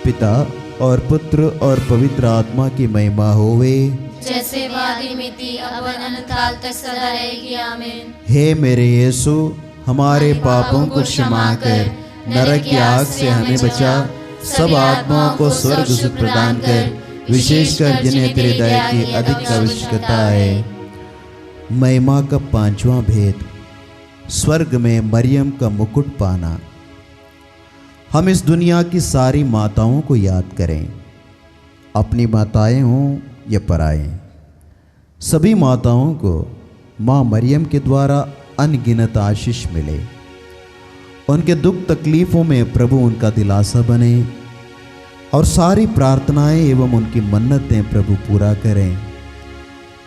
पिता और पुत्र और पवित्र आत्मा की महिमा होवे, जैसे वादी मिति अब अनंत काल तक सदा रहेगी। आमीन। हे मेरे यीशु, हमारे पापों को क्षमा कर, नरक की आग से हमें बचा, सब आत्माओं को स्वर्ग सुख प्रदान कर, विशेषकर जिन्हें तेरे दया की अधिक आवश्यकता है। महिमा का पांचवा भेद, स्वर्ग में मरियम का मुकुट पाना। हम इस दुनिया की सारी माताओं को याद करें, अपनी माताएं हों या पराएं, सभी माताओं को माँ मरियम के द्वारा अनगिनत आशीष मिले। उनके दुख तकलीफ़ों में प्रभु उनका दिलासा बने और सारी प्रार्थनाएं एवं उनकी मन्नतें प्रभु पूरा करें,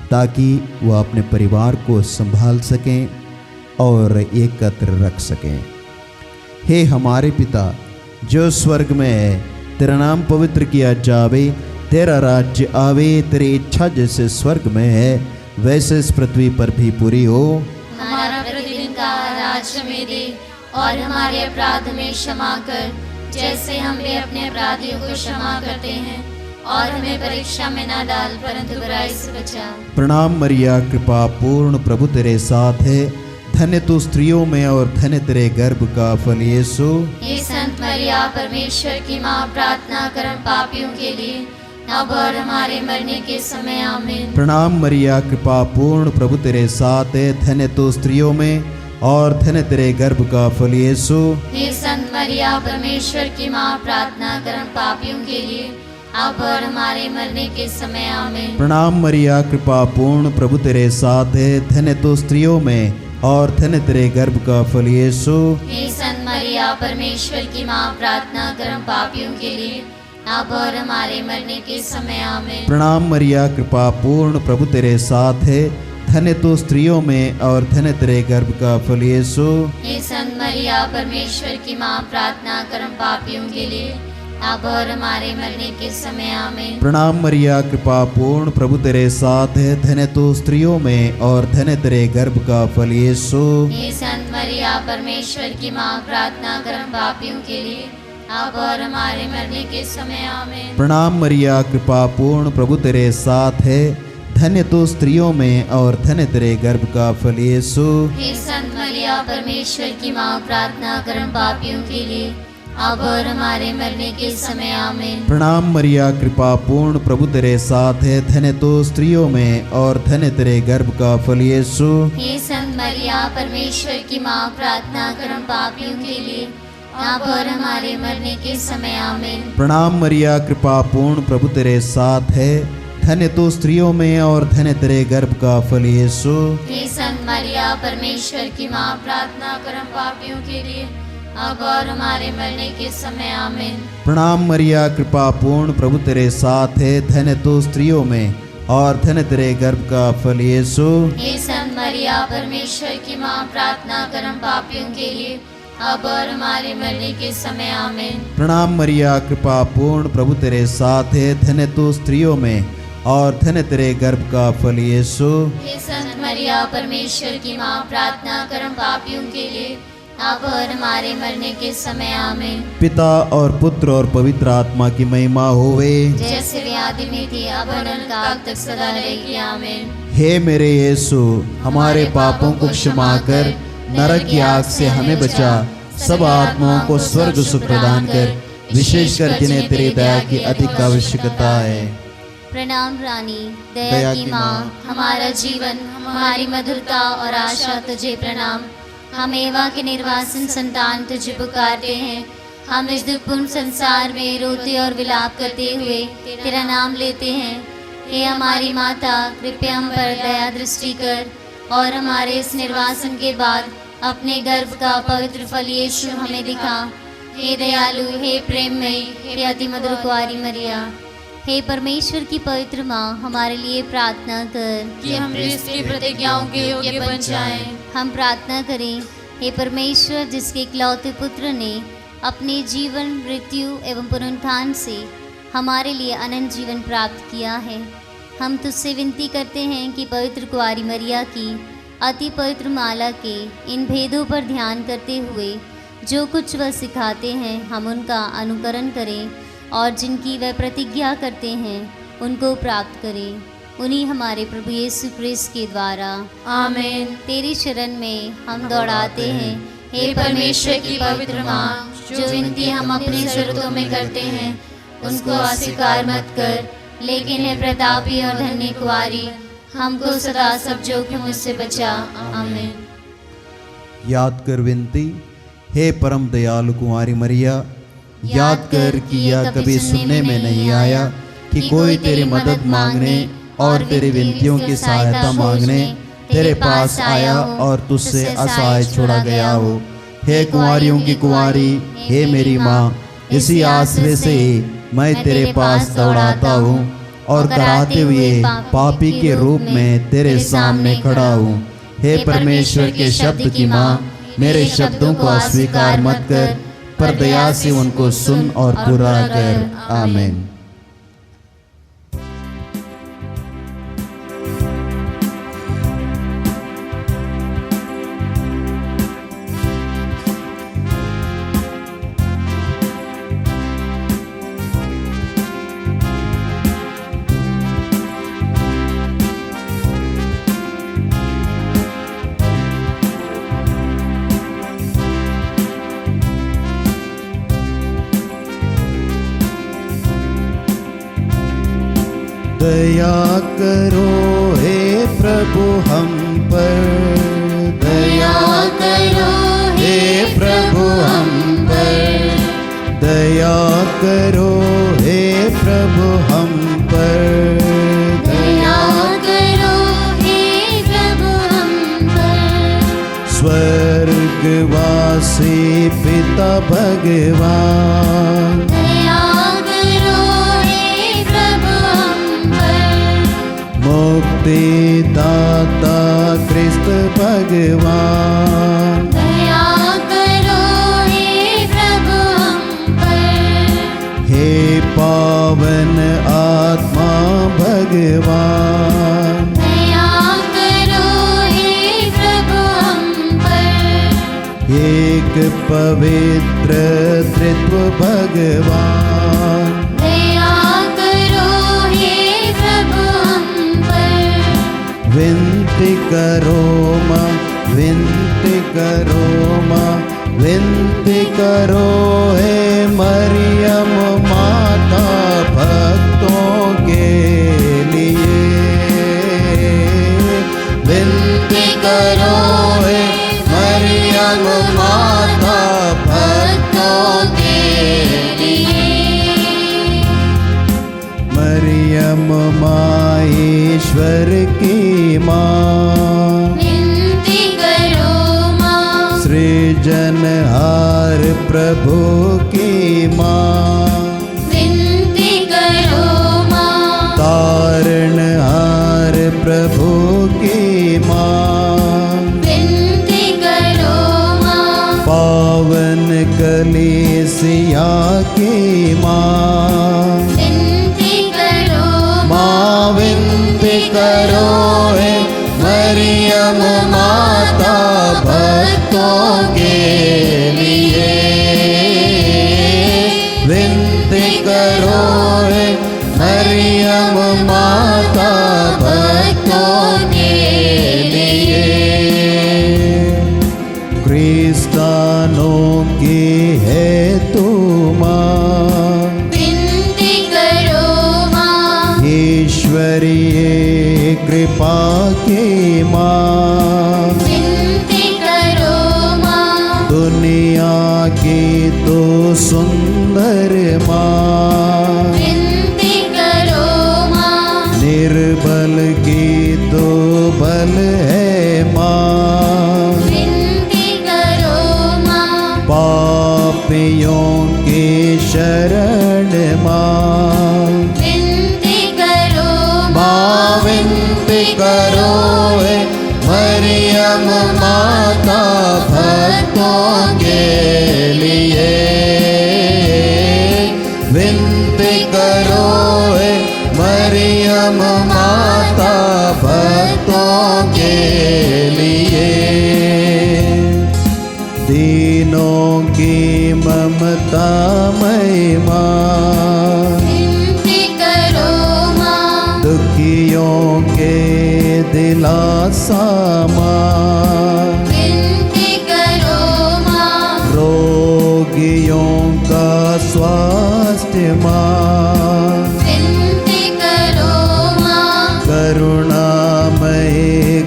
ताकि वह अपने परिवार को संभाल सकें और एकत्र रख सकें। हे हमारे पिता जो स्वर्ग में है, तेरा नाम पवित्र किया जावे, तेरा राज्य आवे, तेरी इच्छा जैसे स्वर्ग में है वैसे इस पृथ्वी पर भी पूरी हो। हमारा प्रतिदिन का आहार हमें दे, और हमारे अपराध में क्षमा कर, जैसे हम भी अपने अपराधियों को क्षमा करते हैं, और हमें परीक्षा में ना डाल, परंतु बुराई से बचा। प्रणाम मरिया, कृपा पूर्ण, प्रभु तेरे साथ है, धन्य तू स्त्रियों में और धन्य तेरे गर्भ का फल यीशु। हे संत मरिया, परमेश्वर की माँ, प्रार्थना कर हम पापियों के लिए, अब और हमारे मरने के समय। आमीन। प्रणाम मरिया, कृपा पूर्ण, प्रभु तेरे साथ है, धन्य तू स्त्रियों में और धन्य तेरे गर्भ का फल यीशु। हे संत मरिया, परमेश्वर की माँ, प्रार्थना कर हम पापियों के लिए, अब और हमारे मरने के समय। आमीन। प्रणाम मरिया, कृपा पूर्ण, प्रभु तेरे साथ है, धन्य तू स्त्रियों में और धन्य तेरे गर्भ का फल यीशु। हे संत मरिया, परमेश्वर की माँ, प्रार्थना कर हम पापियों के लिए, अब और हमारे मरने के समय। आमीन। प्रणाम मरिया, कृपा पूर्ण, प्रभु तेरे साथ है, धन्य तू स्त्रियों में और धन्य तेरे गर्भ का फल यीशु। हे संत मरिया, परमेश्वर की माँ, प्रार्थना कर हम पापियों के लिए, अब और हमारे मरने के समय। आमीन। प्रणाम मरिया, कृपा पूर्ण, प्रभु तेरे साथ है, धन्य तू स्त्रियों में और धन्य तेरे गर्भ का फल यीशु। हे संत मरिया, परमेश्वर की माँ, प्रार्थना कर हम पापियों के लिए, अब और हमारे मरने के समय। आमीन। प्रणाम मरिया, कृपा पूर्ण, प्रभु तेरे साथ है, धन्य तू स्त्रियों में और धन्य तेरे गर्भ का फल यीशु। हे संत मरिया, परमेश्वर की माँ, प्रार्थना कर हम पापियों के लिए, अब और हमारे मरने के समय आमीन। प्रणाम मरिया, कृपा पूर्ण, प्रभु तेरे साथ है, धन्य तो स्त्रियों में और धन्य तेरे गर्भ का फल यीशु। हे संत मरिया, परमेश्वर की माँ, प्रार्थना कर हम पापियों के लिए, अब और हमारे मरने के समय आमीन। प्रणाम मरिया, कृपा पूर्ण, प्रभु तेरे साथ है, धन्य तो स्त्रियों में और धन्य तेरे गर्भ का फल यीशु। हे संत मरिया, परमेश्वर की माँ, प्रार्थना कर हम पापियों के लिए, अब और हमारे मरने के समय आमीन। प्रणाम मरिया, कृपा पूर्ण, प्रभु तेरे साथ है, धन्य तो स्त्रियों में और धन्य तेरे गर्भ का फल यीशु। हे संत मरिया, परमेश्वर की माँ, प्रार्थना कर हम पापियों के लिए, अब और हमारे मरने के समय आमीन। प्रणाम मरिया, कृपा पूर्ण, प्रभु तेरे साथ है, धन्य तो स्त्रियों में और धन्य तेरे गर्भ का फल यीशु। हे संत मरिया, परमेश्वर की माँ, प्रार्थना कर हम पापियों के लिए, अब और हमारे मरने के समय आमीन। पिता और पुत्र और पवित्र आत्मा की महिमा होवे, जैसे वे आदि में थी, अब अनंत काल तक सदा रहेगी आमीन। हे मेरे यीशु, हमारे पापों को क्षमा कर, नरक की आग से हमें बचा, सब आत्माओं को स्वर्ग सुख प्रदान कर, विशेषकर जिन्हें तेरी दया की अधिक आवश्यकता है। प्रणाम रानी, दया की माँ, हमारा जीवन, हमारी मधुरता और आशा तुझे प्रणाम। हम एवा के निर्वासन संतान तुझे पुकारते हैं। हम इस दुखपूर्ण संसार में रोते और विलाप करते हुए तेरा नाम लेते हैं। हे हमारी माता, कृपया हम पर दया दृष्टि कर और हमारे इस निर्वासन के बाद अपने गर्भ का पवित्र फल यीशु हमें दिखा। हे दयालु, हे प्रेममयी, हे अति मधुर कुंवारी मरिया, हे परमेश्वर की पवित्र माँ, हमारे लिए प्रार्थना कर कि हम इसकी प्रतिज्ञाओं के योग्य बन जाएं। हम प्रार्थना करें। हे परमेश्वर, जिसके इकलौते पुत्र ने अपने जीवन, मृत्यु एवं पुनरुत्थान से हमारे लिए अनंत जीवन प्राप्त किया है, हम तुझसे विनती करते हैं कि पवित्र कुंवारी मरिया की अति पवित्र माला के इन भेदों पर ध्यान करते हुए जो कुछ वह सिखाते हैं, हम उनका अनुकरण करें और जिनकी वह प्रतिज्ञा करते हैं उनको प्राप्त करें। उन्हीं हमारे प्रभु यीशु क्रिस्त के द्वारा आमीन। तेरी शरण में हम दौड़ाते हैं। हे परमेश्वर की पवित्र माँ, जो विनती हम अपनी जरूरतों में करते हैं उनको अस्वीकार मत कर, लेकिन हे प्रतापी और धन्य कुंवारी, हमको सदा सब जोखिमों से बचा। आमीन। याद कर विनती। हे परम दयालु कुंवारी मरिया, याद कर कि यह कभी सुनने में नहीं आया कि कोई तेरी मदद मांगने और तेरी विनतियों की सहायता मांगने तेरे पास आया और तुझसे असहाय छोड़ा गया हो। हे कुंवारियों की कुंवारी, हे मेरी माँ, इसी आसरे से ही मैं तेरे पास दौड़ाता हूँ और कराते हुए पापी के रूप में तेरे सामने खड़ा हूँ। हे परमेश्वर के शब्द की माँ, मेरे शब्दों को अस्वीकार मत कर, पर दया से उनको सुन और पूरा कर। आमीन। दया करो हे प्रभु हम पर, दया करो हे प्रभु हम पर, दया करो हे प्रभु हम पर, दया करो हे प्रभु हम पर। स्वर्गवासी पिता भगवान, मुक्तिदाता कृष्ण भगवान, दया करो हे प्रभु हम पर। हे पावन आत्मा भगवान, दया करो हे प्रभु हम पर। एक पवित्र त्रित्व भगवान, विनती करो माँ, विनती करो माँ, विनती करो हे मरियम माता भक्तों के लिए। मरियम माँ ईश्वर की माँ, विनती करो माँ। सृजनहार प्रभु की माँ, विनती करो माँ। तारणहार प्रभु की माँ, विनती करो माँ। पावन कलीसिया की माँ, विनती करो माँ विनती करो है मरियम माता भक्तों के लिए। विनती करो है मरियम माता भक्तों के लिए। क्रिस्तानों की है तू माँ, विनती करो माँ। ईश्वरीय कृपा की माँ, विनती करो माँ। दुनिया की तो सुंदर माँ, विनती करो माँ। निर्बल की तो बल है माँ, विनती करो माँ। पापियों की शरण माँ, विनती करो माँ विनती करो है मरियम माता भक्तों के लिए। विनती करो है मरियम माता भक्तों के लिए। दीनों की ममता महिमा, विनती करो माँ। दुखियों के दिलासा माँ, विनती करो माँ। रोगियों का स्वास्थ्य माँ, विनती करो माँ। करुणामय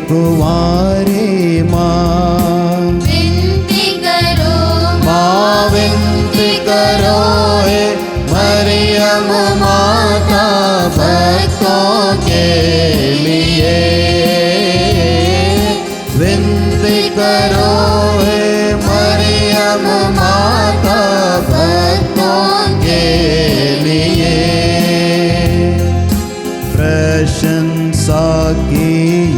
कुंवारी माँ, विनती करो माँ विनती करो है मरियम माता भक्तों के लिए। विनती करो है मरियम माता भक्तों के लिए। प्रशंसा की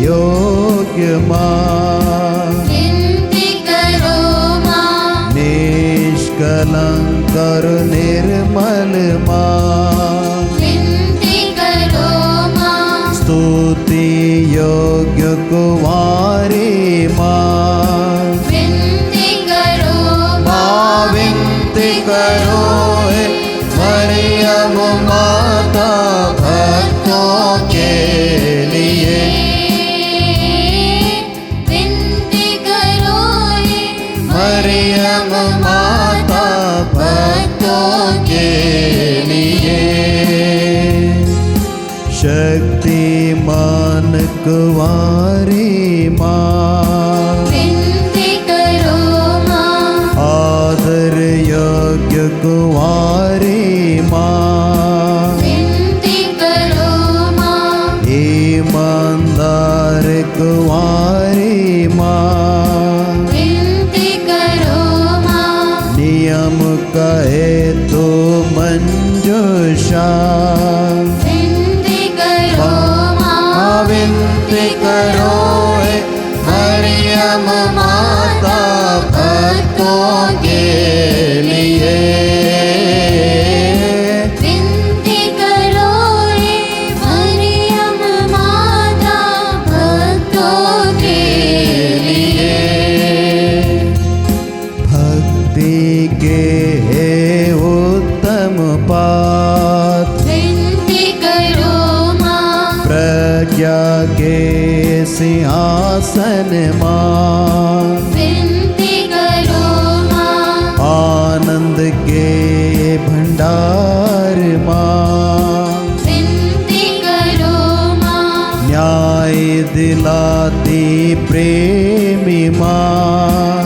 योग्य माँ, विनती करो माँ। निष्कलंक और निर्मल माँ, विनती करो माँ। स्तुति योग्य कुंवारी माँ, विनती करो माँ विनती करो है मरियम माता भक्तों के लिए। विनती करो मरियम माता भक्तों के लिए। शक्तिमान कुंवारी माँ, विनती करो माँ। आदर योग्य कुंवारी माँ, विनती करो माँ। ईमानदार कुंवारी माँ, विनती करो माँ। नियम का है तो मंजूषा, विनती करो माँ। विनती करो है मरियम माता भक्तों के लिए। विनती करो मरियम माता भक्तों के लिए। भक्ति के है उत्तम पात, विनती करो माँ। प्रज्ञा के सिंहासन माँ, विनती करो माँ। आनंद के भंडार माँ, विनती करो माँ। न्याय दिलाती प्रेमी माँ,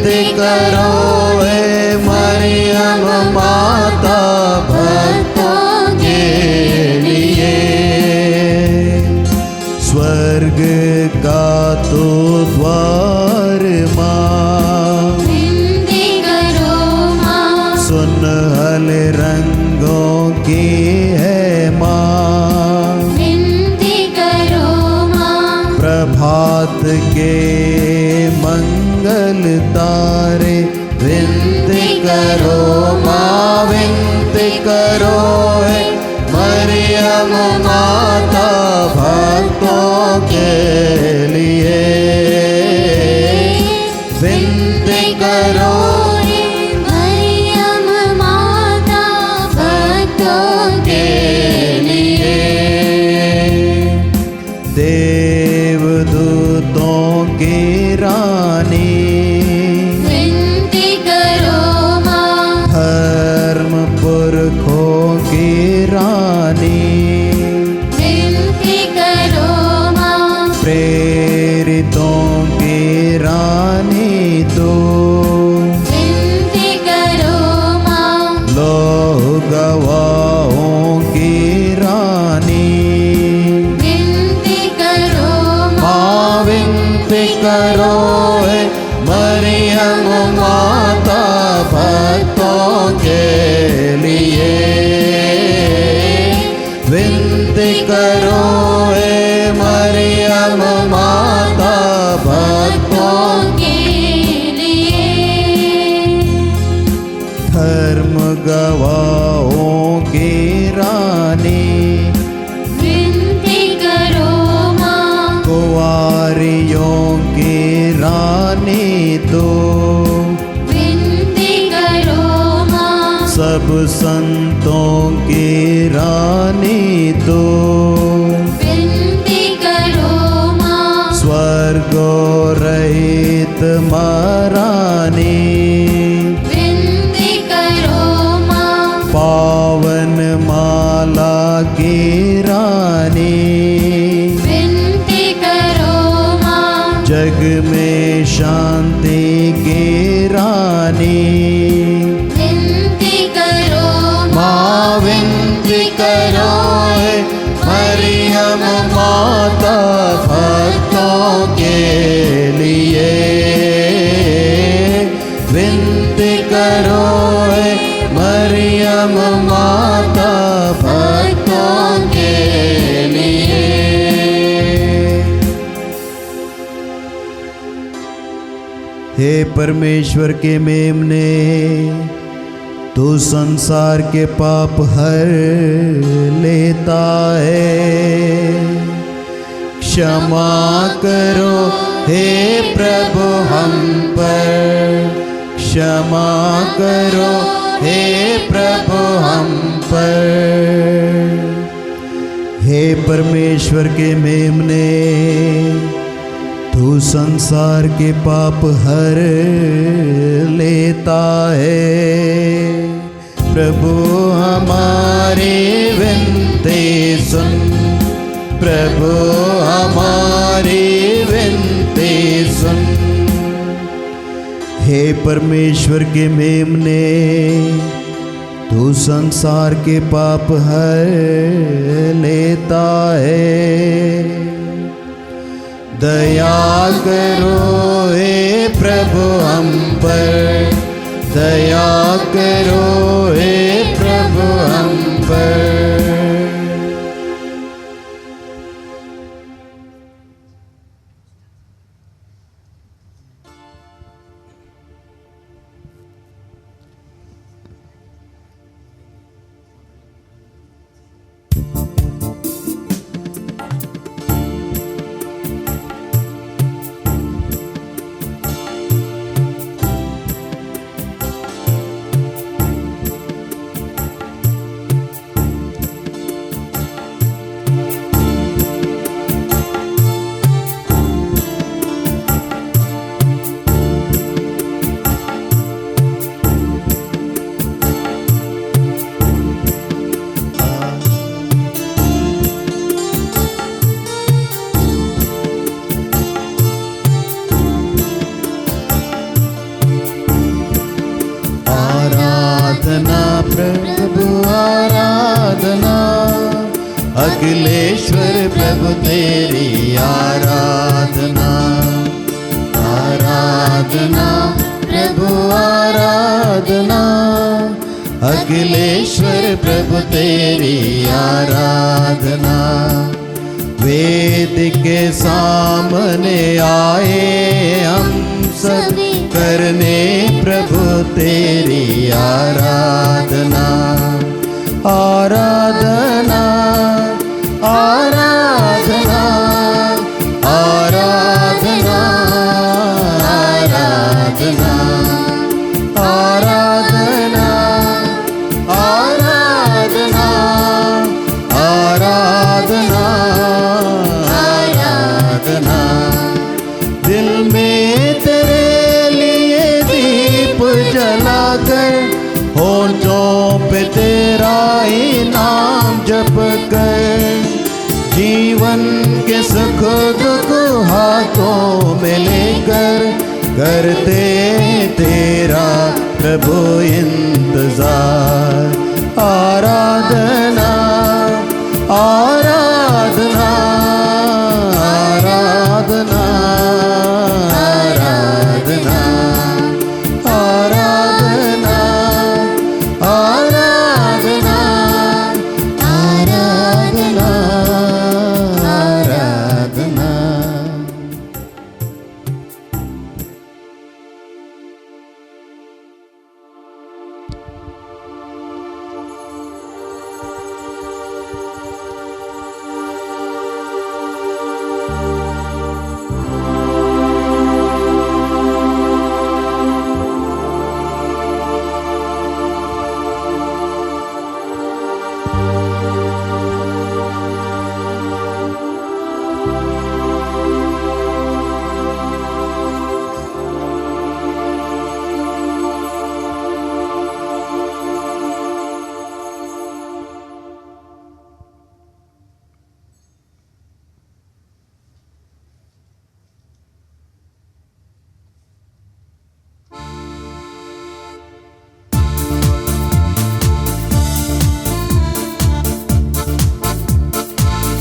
विनती करो हे मरियम माता भक्तों के लिए। स्वर्ग का तो द्वार माँ, विनती करो माँ। सुनहल रंगों की है माँ, विनती करो माँ। प्रभात के मंगल तारे विनती करो माँ, विनती करो हे मरियम माता भक्तों के लिए। विनती करो मरियम माता भक्तों के लिए। देवदूतों की रानी, विनती करो माँ। धर्म पुरखों की रानी, विनती करो माँ। प्रेरितों की रानी तू, विनती करो माँ। लोह गवाहों की रानी, विनती करो माँ विनती करो हे मरियम माता भक्तों के लिए। विनती करो हे मरियम माता भक्तों के लिए। धर्म गवाहों की रानी, विनती करो माँ। कुंवारियों की रानी तो, विनती करो माँ। सब संतों की रानी तो, विनती करो माँ। स्वर्ग रहित महारानी, विनती करो माँ। पावन माला की रानी, विनती करो माँ। जग में शांति की रानी, विनती करो माँ विनती करो हे मरियम माता भक्तों के लिए। विनती करो हे मरियम माता भक्तों के लिए। हे परमेश्वर के मेमने, तू संसार के पाप हर लेता है। क्षमा करो हे प्रभु हम पर, क्षमा करो हे प्रभु हम पर। हे परमेश्वर के मेमने, तू संसार के पाप हर लेता है। प्रभु हमारी विनती सुन, प्रभु हमारी विनती सुन। हे परमेश्वर के मेमने, तू संसार के पाप हर लेता है। दया करो हे प्रभु हम पर, दया करो हे प्रभु हम पर। अखिलेश्वर प्रभु तेरी आराधना, आराधना प्रभु आराधना, अखिलेश्वर प्रभु तेरी आराधना। वेद के सामने आए हम सब करने प्रभु तेरी आराधना, आराधना आराधना आराधना आराधना आराधना आराधना आराधना आराधना। दिल में तेरे लिए दीप जलाकर, होठों पे तेरा ही नाम जप कर, जीवन के सुख दुख हाथों में लेकर, करते तेरा प्रभु इंतजार। आराधना आराधना आराधना आराधना आराधना आराधना आराधना आराधना।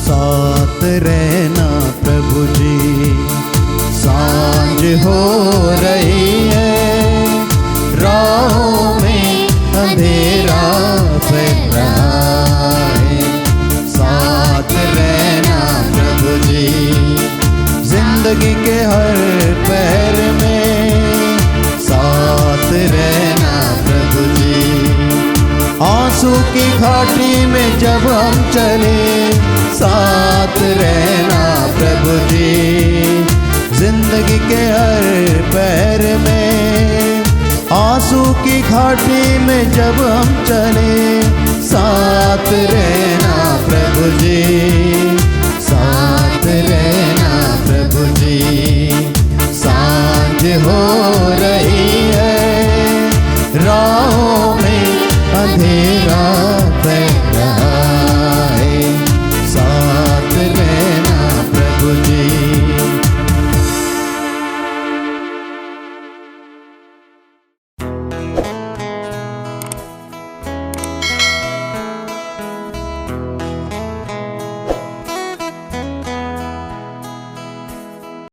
साथ रहना प्रभु जी, सांझ हो रही है, राहों में अंधेरा फैल रहा है। साथ रहना प्रभु जी, जिंदगी के हर पहर में, साथ रहना प्रभु जी। आंसू की घाटी में जब हम चले, साथ रहना प्रभु जी। जिंदगी के हर पैर में, आंसू की घाटी में जब हम चले, साथ रहना प्रभु जी, साथ रहना प्रभु जी। सांझ हो रही